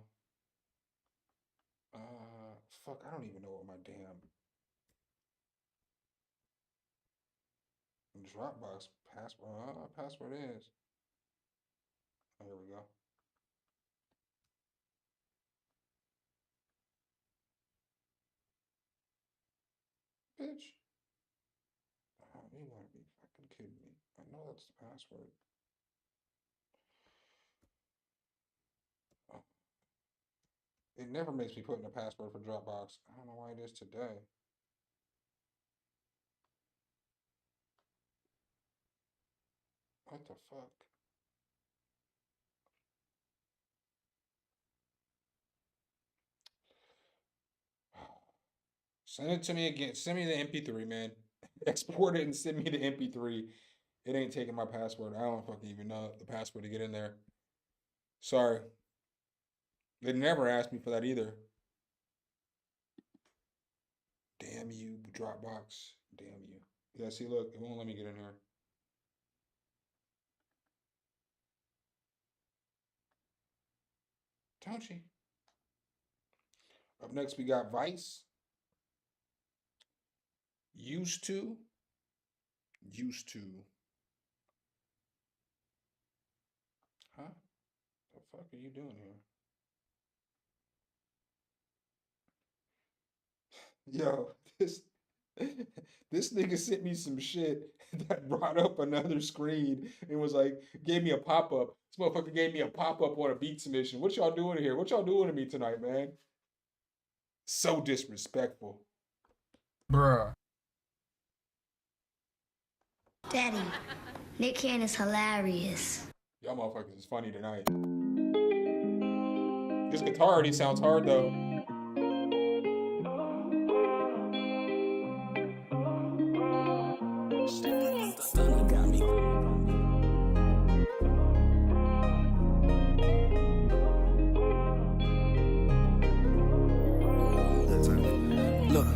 Fuck, I don't even know what my damn Dropbox password is. Oh, here we go. Bitch. Oh, you wanna be fucking kidding me. I know that's the password. Oh, it never makes me put in a password for Dropbox. I don't know why it is today. What the fuck? Send it to me again. Send me the MP3, man. Export it and send me the MP3. It ain't taking my password. I don't fucking even know the password to get in there. Sorry. They never asked me for that either. Damn you, Dropbox. Damn you. Yeah, see, look, it won't let me get in here. Don't you? Up next, we got Vice. Used to. Used to. Huh? The fuck are you doing here? Yo, this nigga sent me some shit that brought up another screen and was like, gave me a pop-up. This motherfucker gave me a pop-up on a beat submission. What y'all doing here? What y'all doing to me tonight, man? So disrespectful. Bruh. Daddy, Nick Cannon is hilarious. Y'all motherfuckers is funny tonight. This guitar already sounds hard though. Look,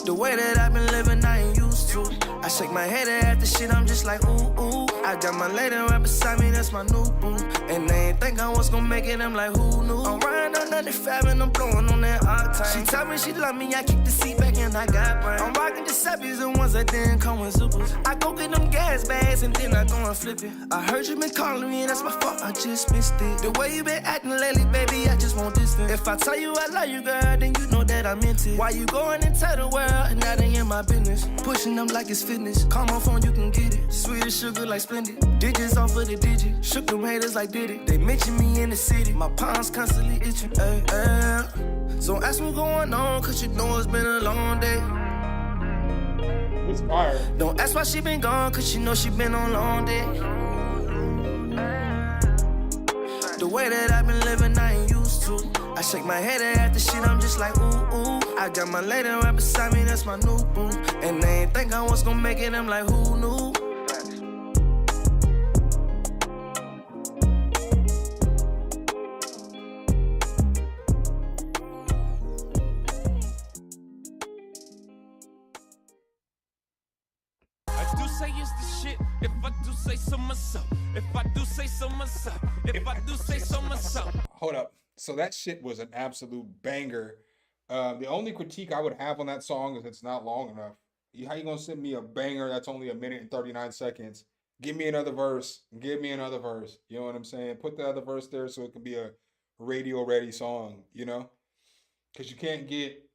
the way that I've been living, I ain't used to. I shake my head at the shit, I'm just like, ooh, ooh. I got my lady right beside me, that's my new boo. And they ain't think I was gonna make it, I'm like, who knew? I'm riding on 95 and I'm blowing on that octane. She tell me she love me, I kick the seat back and I got brain. I'm rocking Giuseppe's, the ones that didn't come with Zupas. I go get them gas bags and then I go and flip it. I heard you been calling me, that's my fault, I just missed it. The way you been acting lately, baby, I just want distance. If I tell you I love you, girl, then you know that I meant it. Why you going and tell the world, and that ain't in my business. Pushing them like it's fitness. Call my phone, you can get it. Sweet as sugar like Splendid. Digits off of the digit. Shook them haters like did it. They mention me in the city. My palms constantly itching. Ay, ay. So ask me what's going on, cause you know it's been a long day. It's fire. Don't ask why she been gone, cause you know she been on long day. The way that I've been living, I ain't used to. I shake my head at the shit, I'm just like, ooh, ooh. I got my lady right beside me, that's my new boo. And they ain't think I was gonna make it, I'm like, who knew? I do say it's the shit, if I do say so myself. If I do say so myself. If I do say so myself. Hold up. So that shit was an absolute banger. The only critique I would have on that song is it's not long enough. How you gonna send me a banger that's only 1 minute and 39 seconds? Give me another verse. Give me another verse. You know what I'm saying? Put the other verse there so it can be a radio ready song, you know? Because you can't get,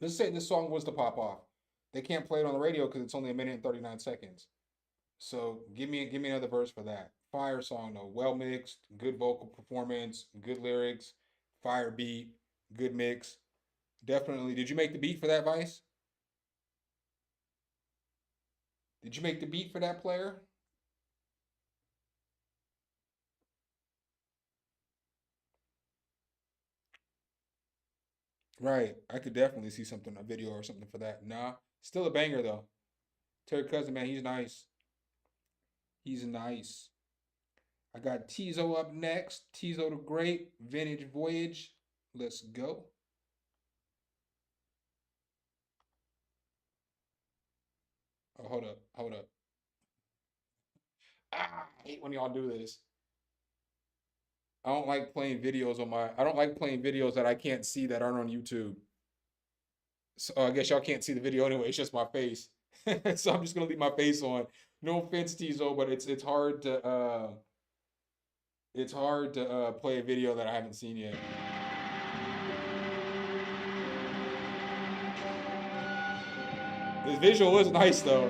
let's say this song was to pop off. They can't play it on the radio because it's only 1 minute and 39 seconds. So give me another verse for that. Fire song though, well mixed, good vocal performance, good lyrics, fire beat, good mix. Definitely. Did you make the beat for that, Vice? Did you make the beat for that, player? Right. I could definitely see something, a video or something for that. Nah. Still a banger though. Terry Cousin, man, he's nice. He's nice. I got Tizo up next. Tizo the Great, Vintage Voyage. Let's go. Oh, hold up. Hold up. I hate when y'all do this. I don't like playing videos on my, I don't like playing videos that I can't see that aren't on YouTube. So I guess y'all can't see the video anyway, it's just my face. So I'm just gonna leave my face on. No offense, Tizo, but it's hard to play a video that I haven't seen yet. This visual is nice though.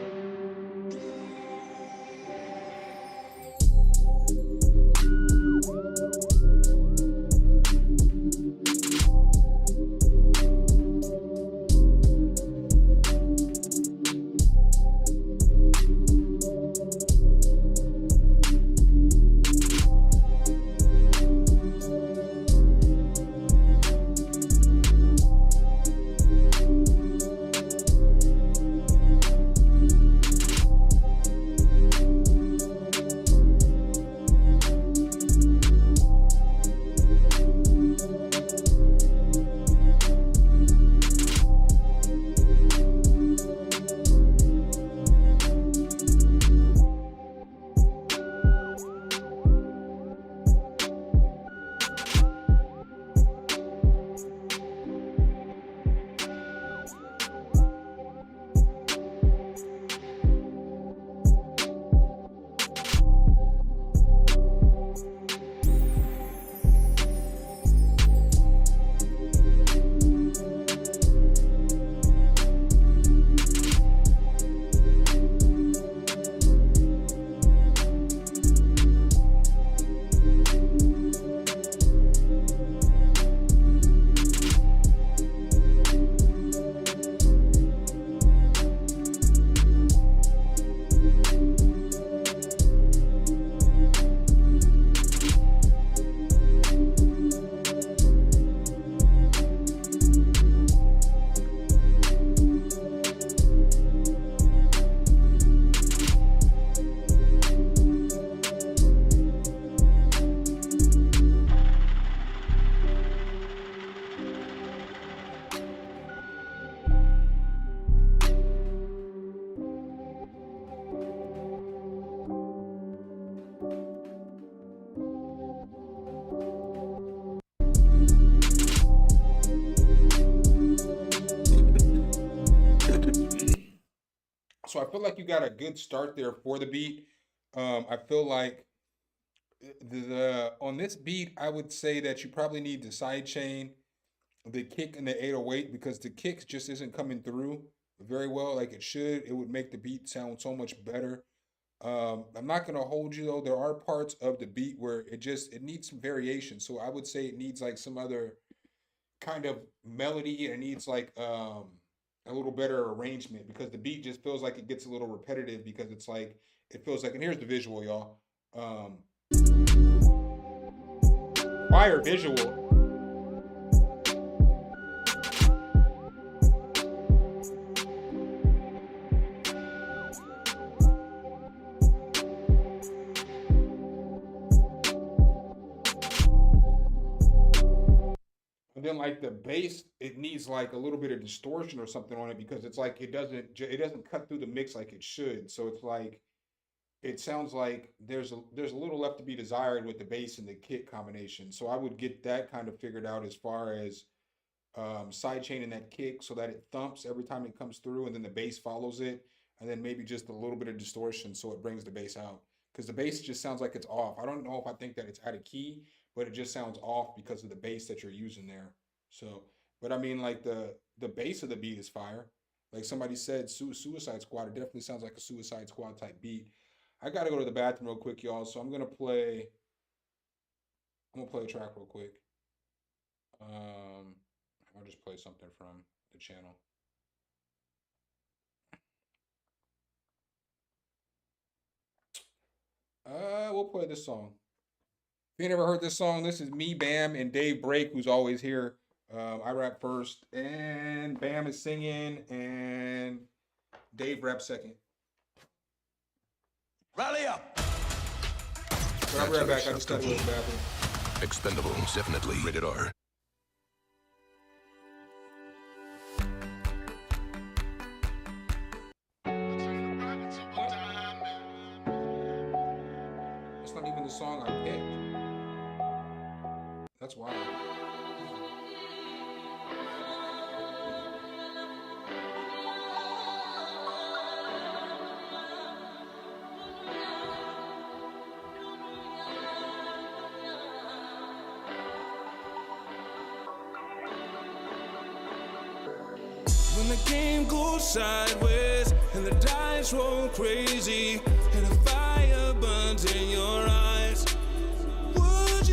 got a good start there for the beat. I feel like the on this beat, I would say that you probably need the sidechain, the kick, and the 808 because the kick just isn't coming through very well like it should. It would make the beat sound so much better. I'm not gonna hold you though. There are parts of the beat where it needs some variation. So I would say it needs like some other kind of melody, and it needs like a little better arrangement because the beat just feels like it gets a little repetitive because it's like it feels like, and here's the visual, y'all. Fire visual. And then like the bass, it needs like a little bit of distortion or something on it because it's like it doesn't cut through the mix like it should. So it's like it sounds like there's a little left to be desired with the bass and the kick combination. So I would get that kind of figured out as far as sidechaining that kick so that it thumps every time it comes through, and then the bass follows it, and then maybe just a little bit of distortion so it brings the bass out. Because the bass just sounds like it's off. I don't know if I think that it's out of key, but it just sounds off because of the bass that you're using there. So, but I mean, like the bass of the beat is fire. Like somebody said, Suicide Squad. It definitely sounds like a Suicide Squad type beat. I gotta go to the bathroom real quick, y'all. So I'm gonna play a track real quick. I'll just play something from the channel. We'll play this song. If you never heard this song, this is me, Bam, and Dave Break, who's always here. I rap first, and Bam is singing, and Dave raps second. Rally up! But I'll be right back. I just gotta go to the bathroom. Expendables, definitely rated R. That's not even the song I picked. That's wild. When the game goes sideways and the dice roll crazy and the fire burns in your eyes, would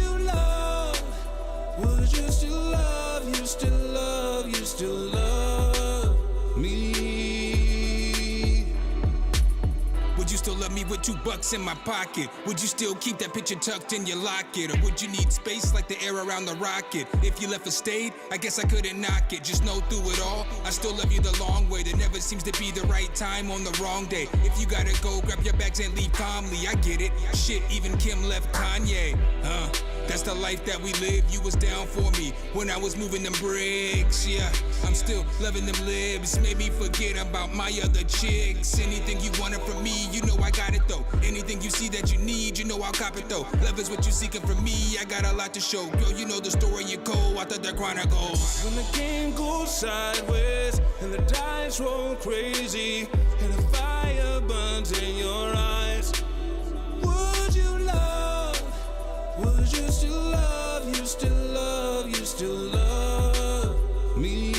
you still love, you still love, you still love me? Would you still love me with $2 in my pocket? Would you still keep that picture tucked in your locket? Or would you need space like the air around the rocket? If you left for stayed, I guess I couldn't knock it. Just know through it all, I still love you the long way. There never seems to be the right time on the wrong day. If you gotta go, grab your bags and leave calmly. I get it. Shit, even Kim left Kanye. That's the life that we live. You was down for me when I was moving them bricks. Yeah, I'm still loving them libs. Made me forget about my other chicks. Anything you wanted from me, you know I got it though. Anything you see that you need, you know I'll cop it though. Love is what you seeking from me. I got a lot to show. Girl, you know the story you go out the chronicles. When the game goes sideways and the dice roll crazy and the fire burns in your eyes, would you still love, you still love, you still love me?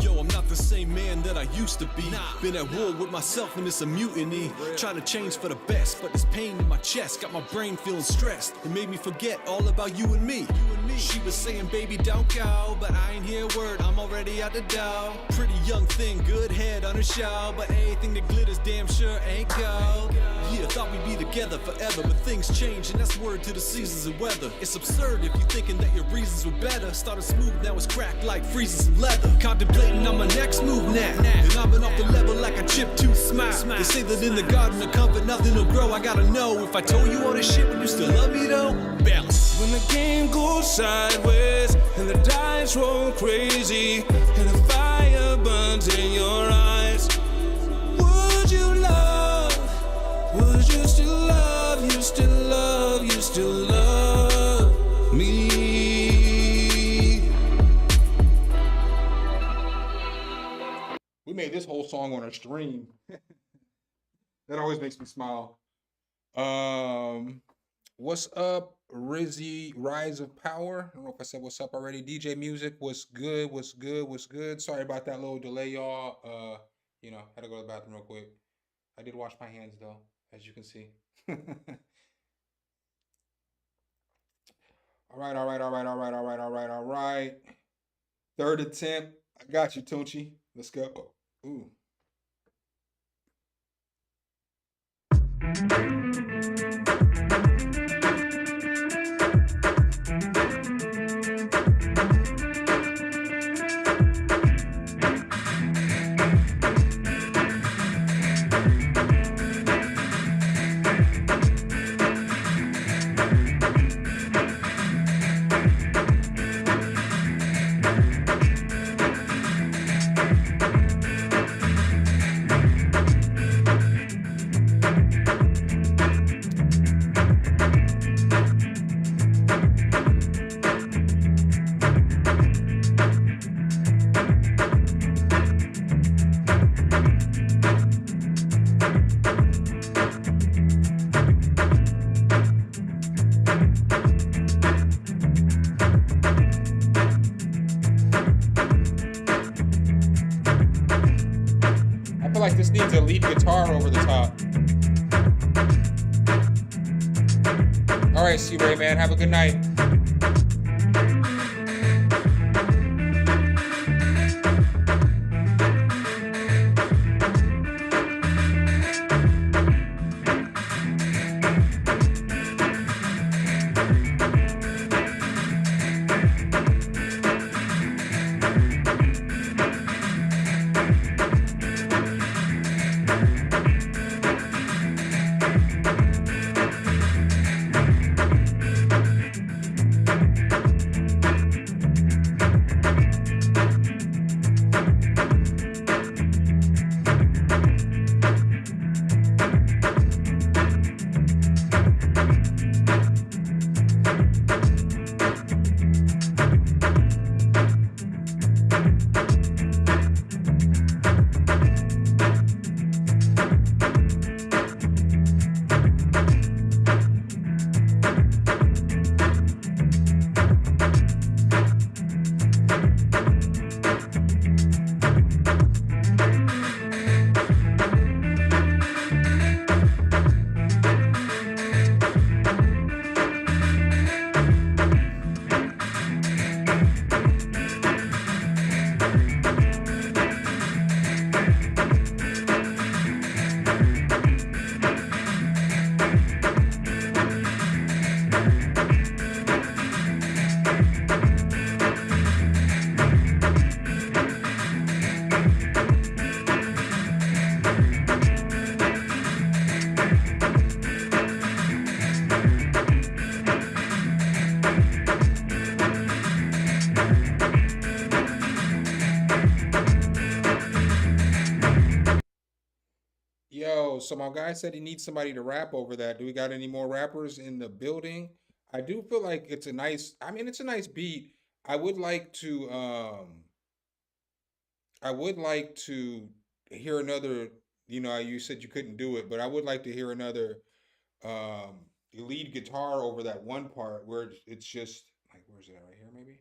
Yo, I'm not the same man that I used to be. Been at war with myself and it's a mutiny. Trying to change for the best, but this pain in my chest got my brain feeling stressed. It made me forget all about you and me. She was saying, baby, don't go, but I ain't hear a word, I'm already out the door. Pretty young thing, good head on her show, but anything that glitters damn sure ain't gold. Yeah, thought we'd be together forever, but things change, and that's word to the seasons and weather. It's absurd if you're thinking that your reasons were better. Started smooth, now it's cracked like freezing some leather. Contemplating on my next move now, and I've been off the level like a chip tooth smile. They say that in the garden of comfort nothing will grow. I gotta know if I told you all this shit, would you still love me though? Balance. When the game goes sideways and the dice roll crazy and the fire burns in your eyes, would you still love, you still love, you still love me? We made this whole song on a stream. That always makes me smile. What's up, Rizzy? Rise of Power. I don't know if I said what's up already. DJ Music, what's good? What's good? What's good? Sorry about that little delay, y'all. You know, had to go to the bathroom real quick. I did wash my hands though, as you can see. All right. Third attempt. I got you, Tunchi. Let's go. Ooh. I feel like this needs a lead guitar over the top. All right, C-Ray, man. Have a good night. So my guy said he needs somebody to rap over that. Do we got any more rappers in the building? I do feel like it's a nice, I mean, it's a nice beat. I would like to hear another, you know, you said you couldn't do it, but I would like to hear another lead guitar over that one part where it's just like, where's it at? Right here, maybe?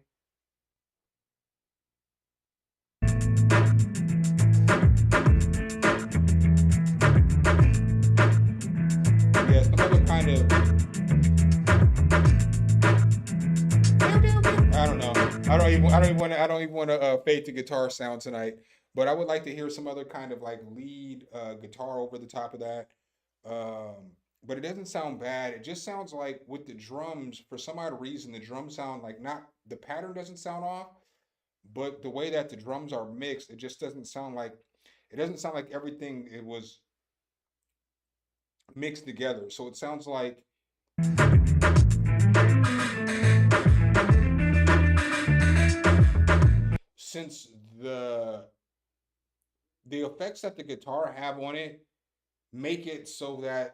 Yeah, some other kind of, I don't know. I don't even want to fade to guitar sound tonight. But I would like to hear some other kind of like lead guitar over the top of that. But it doesn't sound bad. It just sounds like with the drums, for some odd reason, the drums sound like not, the pattern doesn't sound off, but the way that the drums are mixed, it just doesn't sound like, it doesn't sound like everything it was mixed together. So it sounds like since the effects that the guitar have on it make it so that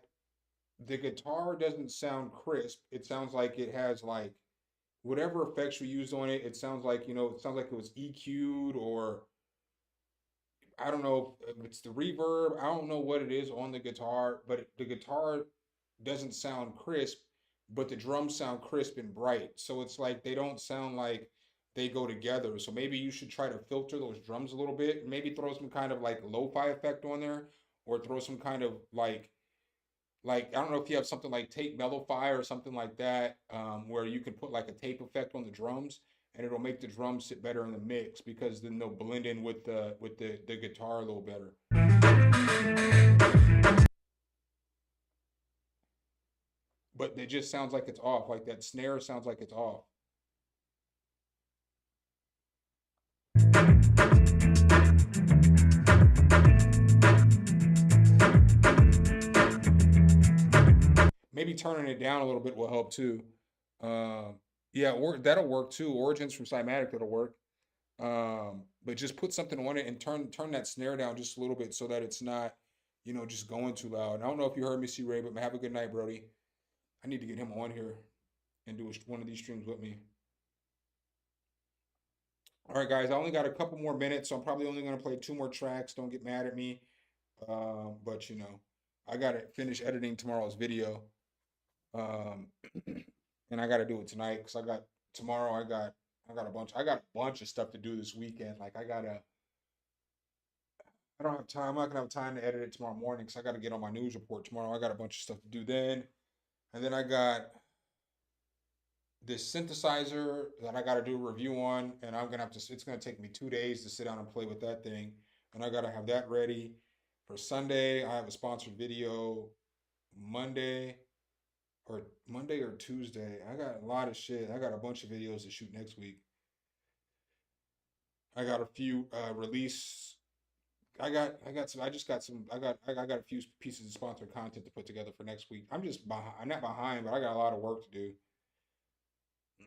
the guitar doesn't sound crisp. It sounds like it has like whatever effects we used on it. It sounds like, you know, it sounds like it was EQ'd, or I don't know if it's the reverb. I don't know what it is on the guitar, but the guitar doesn't sound crisp, but the drums sound crisp and bright. So it's like they don't sound like they go together. So maybe you should try to filter those drums a little bit. Maybe throw some kind of like lo-fi effect on there, or throw some kind of like I don't know if you have something like Tape Mellify or something like that, where you can put like a tape effect on the drums, and it'll make the drums sit better in the mix, because then they'll blend in with the guitar a little better. But it just sounds like it's off. Like that snare sounds like it's off. Maybe turning it down a little bit will help too. Yeah, or that'll work too. Origins from Cymatic, that'll work. But just put something on it and turn that snare down just a little bit, so that it's not, you know, just going too loud. I don't know if you heard me, C-Ray, but have a good night, Brody. I need to get him on here and do one of these streams with me. All right, guys, I only got a couple more minutes, so I'm probably only going to play 2 more tracks. Don't get mad at me. But, you know, I got to finish editing tomorrow's video. And I got to do it tonight, because I got a bunch of stuff to do this weekend. Like I don't have time. I'm not gonna have time to edit it tomorrow morning, because I got to get on my news report tomorrow. I got a bunch of stuff to do then, and then I got this synthesizer that I got to do a review on, and I'm gonna have to. It's gonna take me 2 days to sit down and play with that thing, and I got to have that ready for Sunday. I have a sponsored video Monday or Tuesday. I got a lot of shit. I got a bunch of videos to shoot next week. I got a few release. I got a few pieces of sponsored content to put together for next week. I'm just behind. I'm not behind, but I got a lot of work to do.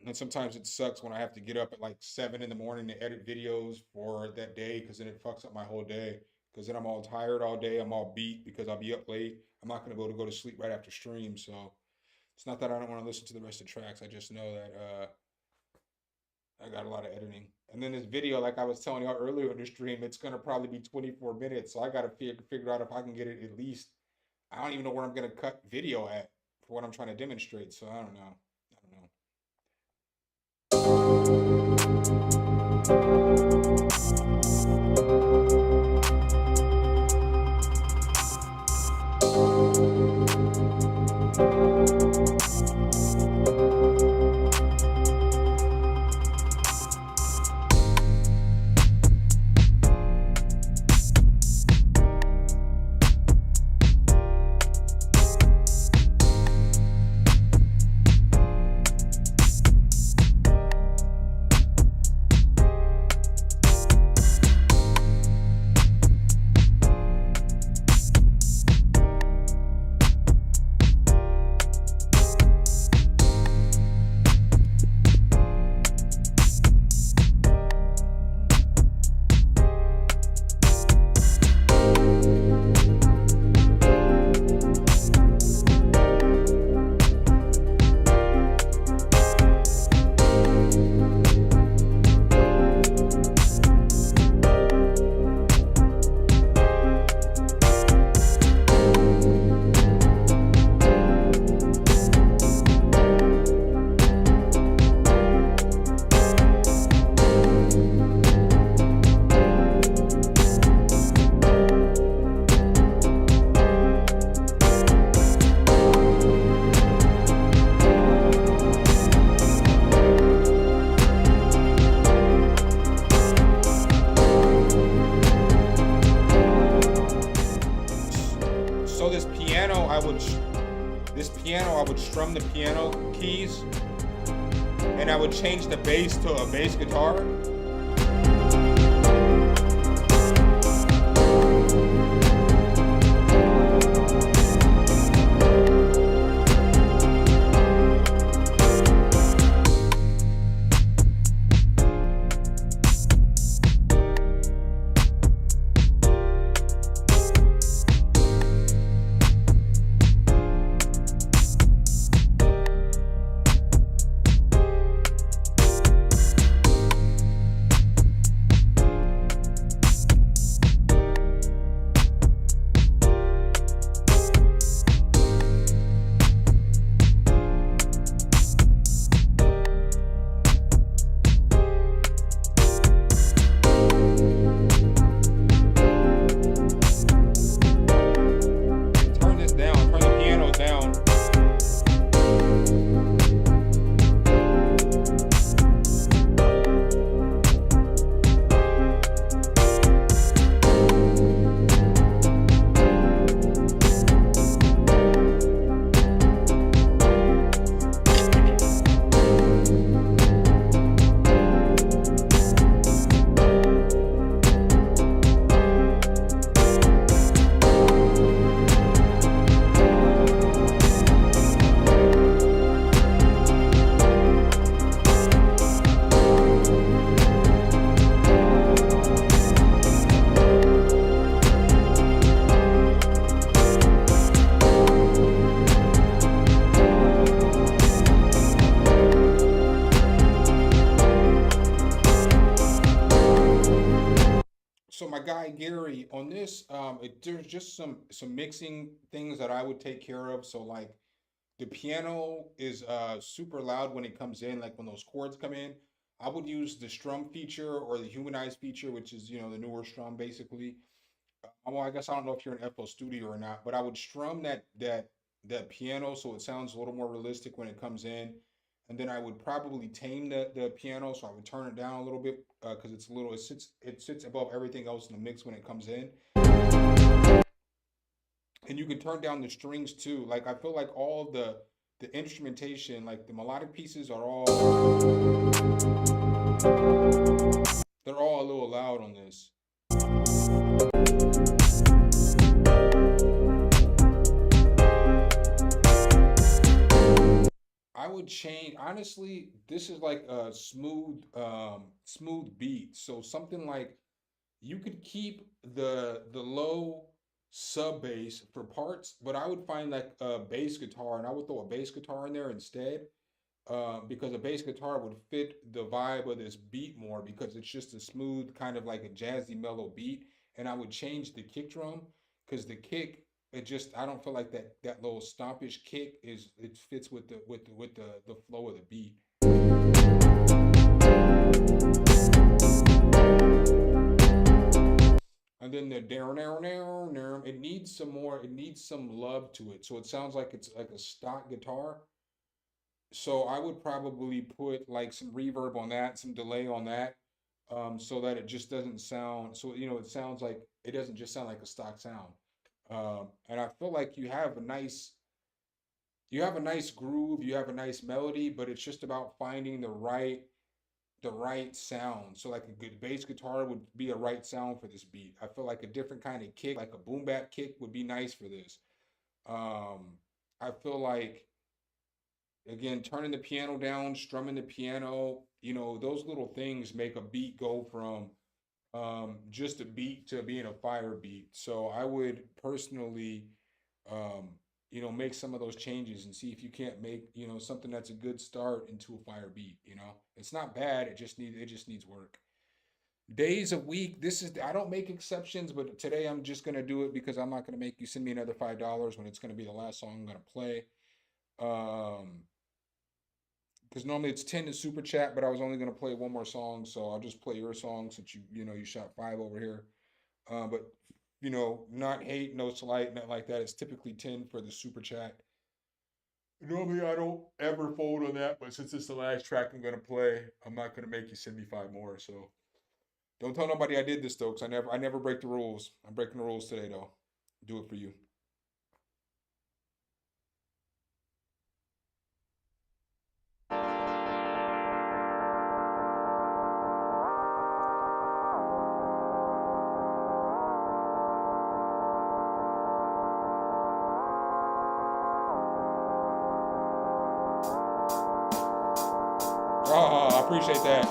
And sometimes it sucks when I have to get up at like 7 in the morning to edit videos for that day, because then it fucks up my whole day. Because then I'm all tired all day. I'm all beat because I'll be up late. I'm not going to be able to go to sleep right after stream. So it's not that I don't want to listen to the rest of the tracks. I just know that I got a lot of editing. And then this video, like I was telling y'all earlier in the stream, it's going to probably be 24 minutes. So I got to figure out if I can get it at least. I don't even know where I'm going to cut video at for what I'm trying to demonstrate. So I don't know. I would strum the piano keys, and I would change the bass to a bass guitar. honest, there's just some mixing things that I would take care of. So like the piano is super loud when it comes in, like when those chords come in. I would use the strum feature or the humanized feature, which is, you know, the newer strum basically. Well, I guess I don't know if you're in FL Studio or not, but I would strum that piano so it sounds a little more realistic when it comes in. And then I would probably tame the piano, so I would turn it down a little bit because it's a little, it sits above everything else in the mix when it comes in. And you can turn down the strings too. Like I feel like all the instrumentation, like the melodic pieces are all, they're all a little loud on this. I would change, honestly, this is like a smooth beat. So something like, you could keep the low sub bass for parts, but I would find like a bass guitar and I would throw a bass guitar in there instead, because a bass guitar would fit the vibe of this beat more because it's just a smooth kind of like a jazzy mellow beat. And I would change the kick drum because the kick, it just, I don't feel like that little stompish kick it fits with the flow of the beat. And then the down, it needs some love to it. So it sounds like it's like a stock guitar. So I would probably put like some reverb on that, some delay on that, so that it just doesn't sound, so, you know, it sounds like, it doesn't just sound like a stock sound. And I feel like you have a nice groove, you have a nice melody, but it's just about finding the right sound. So like a good bass guitar would be a right sound for this beat. I feel like a different kind of kick, like a boom bap kick would be nice for this. I feel like, again, turning the piano down, strumming the piano, you know, those little things make a beat go from just a beat to being a fire beat. So I would personally, you know, make some of those changes and see if you can't make, you know, something that's a good start into a fire beat. You know, it's not bad. It just needs work. Days a week. I don't make exceptions, but today I'm just going to do it because I'm not going to make you send me another $5 when it's going to be the last song I'm going to play. Because normally it's 10 to super chat, but I was only going to play one more song, so I'll just play your song since you shot 5 over here. But you know, not hate, no slight, nothing like that. It's typically 10 for the super chat. Normally I don't ever fold on that, but since it's the last track I'm going to play, I'm not going to make you send me 5 more. So don't tell nobody I did this though, because I never break the rules. I'm breaking the rules today though. Do it for you. Oh, I appreciate that.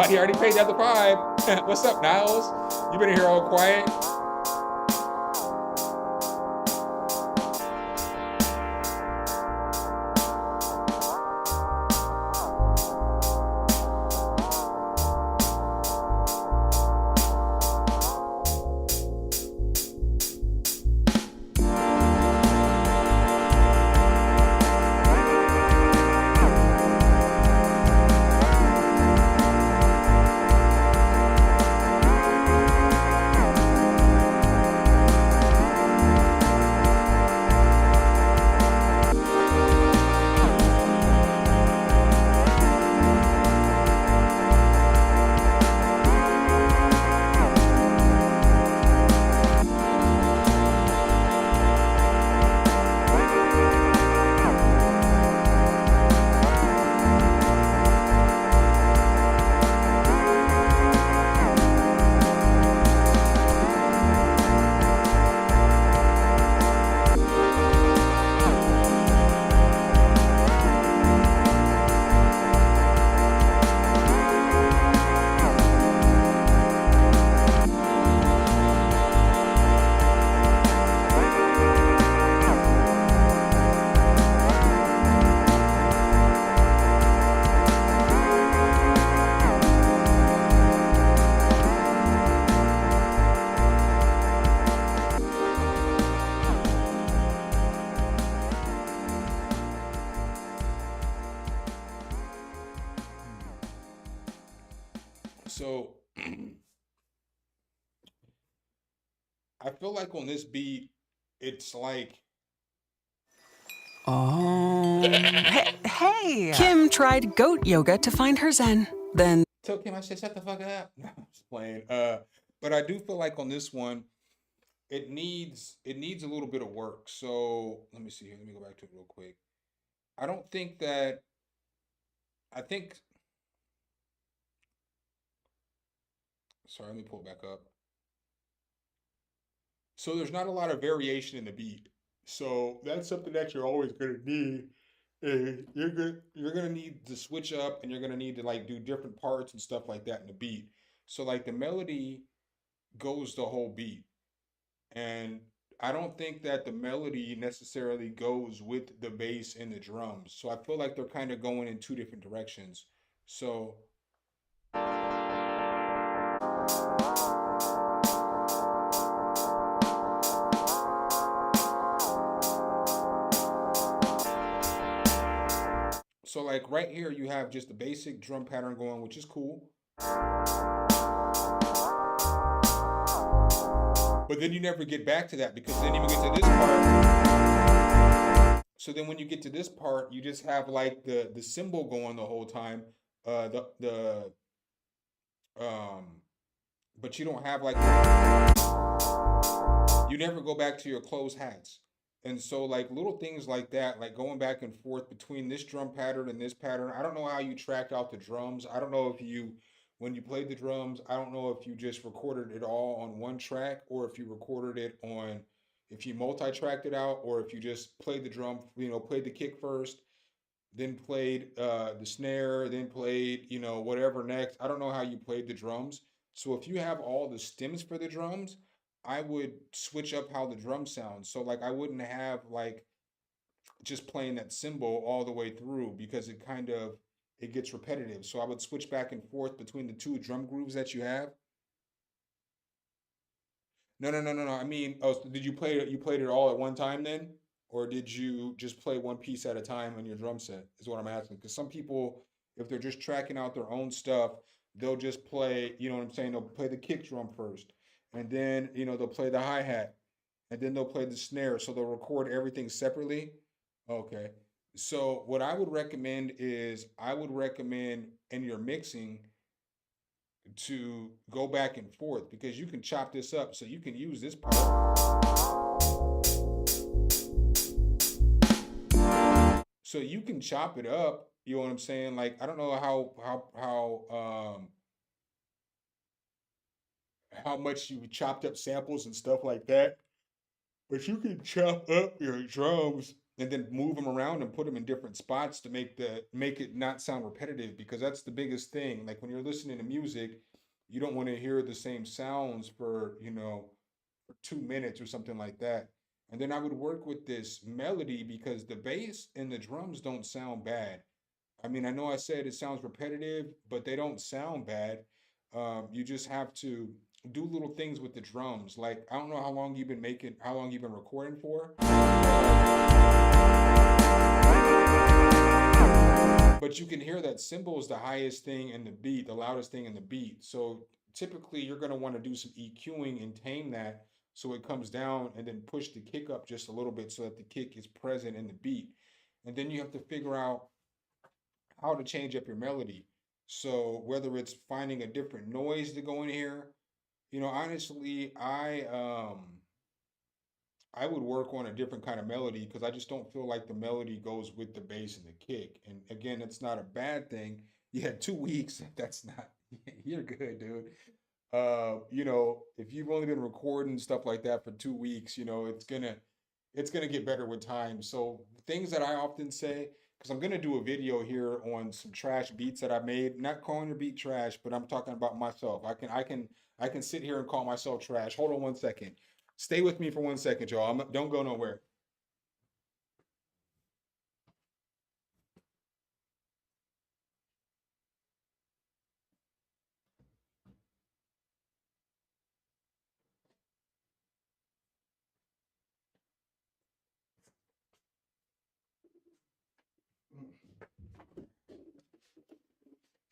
He already paid the other 5. What's up, Niles? You been in here all quiet? So I feel like on this beat, it's like Hey! Kim tried goat yoga to find her zen. Then tell Kim I said shut the fuck up. No, I'm just playing. But I do feel like on this one, it needs a little bit of work. So let me see here. Let me go back to it real quick. I don't think that I think sorry, let me pull it back up. So there's not a lot of variation in the beat. So that's something that you're always gonna need. And you're gonna need to switch up and you're gonna need to like do different parts and stuff like that in the beat. So like the melody goes the whole beat. And I don't think that the melody necessarily goes with the bass and the drums. So I feel like they're kind of going in two different directions. So So like right here, you have just the basic drum pattern going, which is cool. But then you never get back to that because then you get to this part. So then when you get to this part, you just have like the cymbal going the whole time. But you don't have like you never go back to your closed hats. And so like little things like that, like going back and forth between this drum pattern and this pattern. I don't know how you tracked out the drums. I don't know if you, when you played the drums, I don't know if you just recorded it all on one track or if you recorded it on, if you multi-tracked it out or if you just played the drum, played the kick first, then played the snare, then played, whatever next. I don't know how you played the drums. So if you have all the stems for the drums, I would switch up how the drum sounds. So like I wouldn't have like just playing that cymbal all the way through because it gets repetitive. So I would switch back and forth between the two drum grooves that you have. No. I mean, did you play it? You played it all at one time then? Or did you just play one piece at a time on your drum set? Is what I'm asking. Because some people, if they're just tracking out their own stuff, they'll just play, you know what I'm saying? They'll play the kick drum first. And then, they'll play the hi-hat. And then they'll play the snare. So they'll record everything separately. Okay. So what I would recommend is in your mixing to go back and forth because you can chop this up so you can use this part. So you can chop it up, you know what I'm saying? Like I don't know how much you chopped up samples and stuff like that, but you can chop up your drums and then move them around and put them in different spots to make it not sound repetitive because that's the biggest thing. Like when you're listening to music, you don't want to hear the same sounds for 2 minutes or something like that. And then I would work with this melody because the bass and the drums don't sound bad. I mean, I know I said it sounds repetitive, but they don't sound bad. You just have to do little things with the drums. Like, I don't know how long you've been recording for. But you can hear that cymbal is the highest thing in the beat, the loudest thing in the beat. So typically you're going to want to do some EQing and tame that so it comes down and then push the kick up just a little bit so that the kick is present in the beat. And then you have to figure out how to change up your melody. So whether it's finding a different noise to go in here, honestly, I would work on a different kind of melody because I just don't feel like the melody goes with the bass and the kick. And again, it's not a bad thing. You had 2 weeks. That's not, you're good, dude. If you've only been recording stuff like that for 2 weeks, it's gonna get better with time. So things that I often say, because I'm gonna do a video here on some trash beats that I made. Not calling your beat trash, but I'm talking about myself. I can sit here and call myself trash. Hold on 1 second. Stay with me for 1 second, y'all. Don't go nowhere.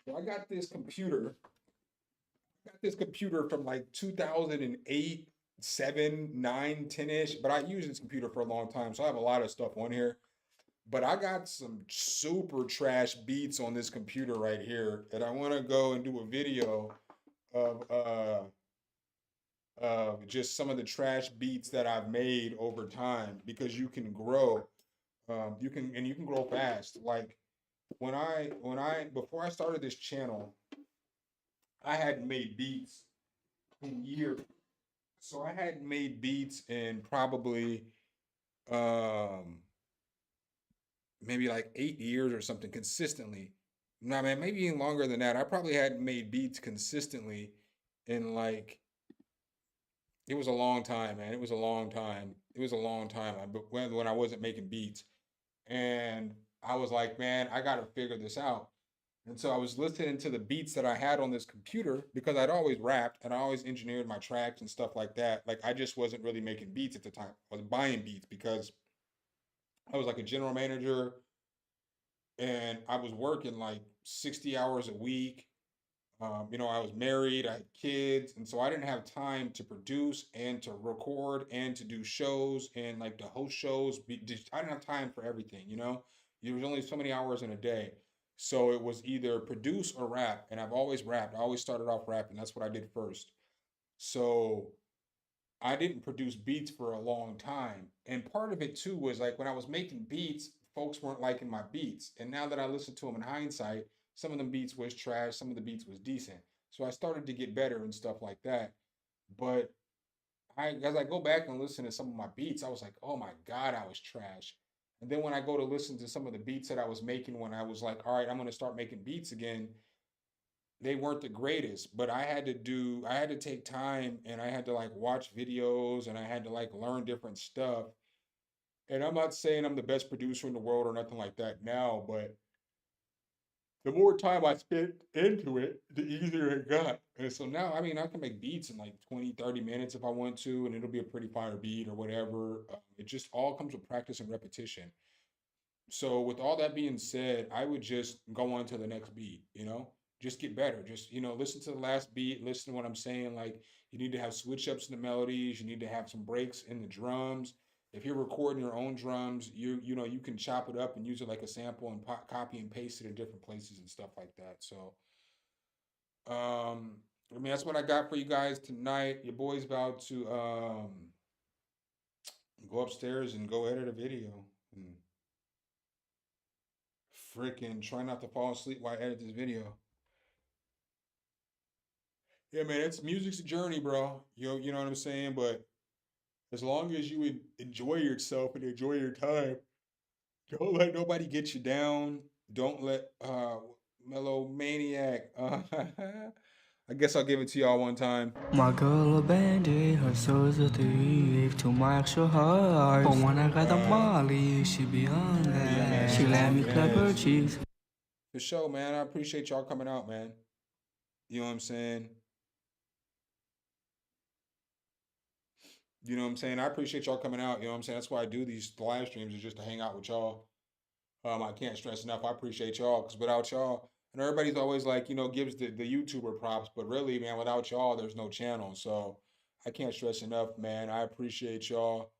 So I got this computer this computer from like 2008, 7, 9, 10-ish, but I used this computer for a long time, so I have a lot of stuff on here. But I got some super trash beats on this computer right here, and I want to go and do a video of just some of the trash beats that I've made over time, because you can grow. You can grow fast. Like before I started this channel, I hadn't made beats in years. So I hadn't made beats in probably maybe like 8 years or something consistently. No, man, maybe even longer than that. I probably hadn't made beats consistently in like, it was a long time, man. It was a long time. It was a long time when I wasn't making beats. And I was like, man, I got to figure this out. And so I was listening to the beats that I had on this computer, because I'd always rapped and I always engineered my tracks and stuff like that. Like, I just wasn't really making beats at the time. I was buying beats because I was like a general manager and I was working like 60 hours a week. You know, I was married, I had kids, and so I didn't have time to produce and to record and to do shows and like to host shows. I didn't have time for everything, you know? There was only so many hours in a day. So it was either produce or rap, and I've always rapped. I always started off rapping. That's what I did first. So I didn't produce beats for a long time. And part of it too was like when I was making beats, folks weren't liking my beats. And now that I listen to them in hindsight, some of them beats was trash, some of the beats was decent. So I started to get better and stuff like that. But as I go back and listen to some of my beats, I was like, oh my God, I was trash. And then when I go to listen to some of the beats that I was making when I was like, all right, I'm going to start making beats again, they weren't the greatest. But I had to take time, and I had to like watch videos, and I had to like learn different stuff. And I'm not saying I'm the best producer in the world or nothing like that now, but the more time I spent into it, the easier it got. And so now, I mean, I can make beats in like 20, 30 minutes if I want to, and it'll be a pretty fire beat or whatever. It just all comes with practice and repetition. So with all that being said, I would just go on to the next beat, you know? Just get better. Just, you know, listen to the last beat, listen to what I'm saying. Like, you need to have switch ups in the melodies, you need to have some breaks in the drums. If you're recording your own drums, you know, you can chop it up and use it like a sample and copy and paste it in different places and stuff like that. So, I mean, that's what I got for you guys tonight. Your boy's about to go upstairs and go edit a video. And freaking try not to fall asleep while I edit this video. Yeah, man, music's a journey, bro. You know what I'm saying? But as long as you enjoy yourself and enjoy your time, don't let nobody get you down. Don't let Mellow Maniac. I guess I'll give it to y'all one time. My girl a bandit, her soul's a thief. To my actual heart, but when I got the Molly, she be on that. She let me clap her cheeks. For sure, man. I appreciate y'all coming out, man. You know what I'm saying? You know what I'm saying? I appreciate y'all coming out. You know what I'm saying? That's why I do these live streams, is just to hang out with y'all. I can't stress enough. I appreciate y'all, because without y'all, and everybody's always like, you know, gives the YouTuber props, but really, man, without y'all, there's no channel. So I can't stress enough, man. I appreciate y'all,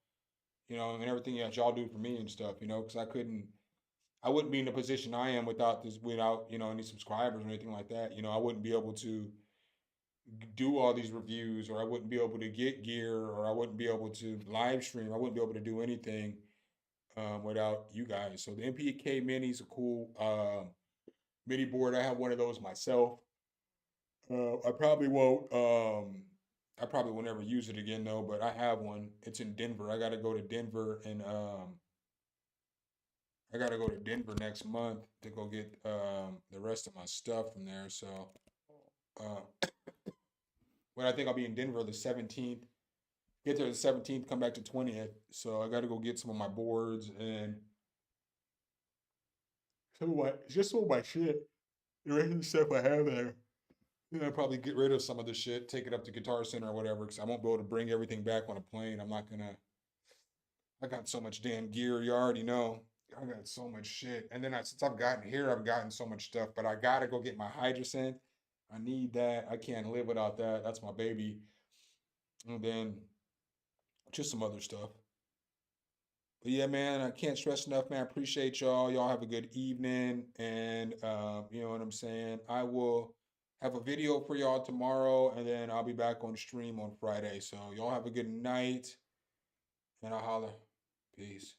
you know, and everything that y'all do for me and stuff, you know, because I wouldn't be in the position I am without, you know, any subscribers or anything like that. You know, I wouldn't be able to do all these reviews, or I wouldn't be able to get gear, or I wouldn't be able to live stream. I wouldn't be able to do anything without you guys. So the MPK Mini is a cool MIDI board. I have one of those myself. I probably won't ever use it again though, but I have one. It's in Denver. I got to go to Denver and I got to go to Denver next month to go get the rest of my stuff from there. So but I think I'll be in Denver the 17th. Get there the 17th, come back to 20th. So I got to go get some of my boards and some of my shit. The rest of the stuff I have there. I'll probably get rid of some of the shit, take it up to Guitar Center or whatever, because I won't be able to bring everything back on a plane. I got so much damn gear, you already know. I got so much shit. And then since I've gotten here, I've gotten so much stuff, but I got to go get my Hydrasynth. I need that. I can't live without that. That's my baby. And then just some other stuff. But yeah, man, I can't stress enough, man. I appreciate y'all. Y'all have a good evening. And you know what I'm saying? I will have a video for y'all tomorrow, and then I'll be back on stream on Friday. So y'all have a good night. And I'll holler. Peace.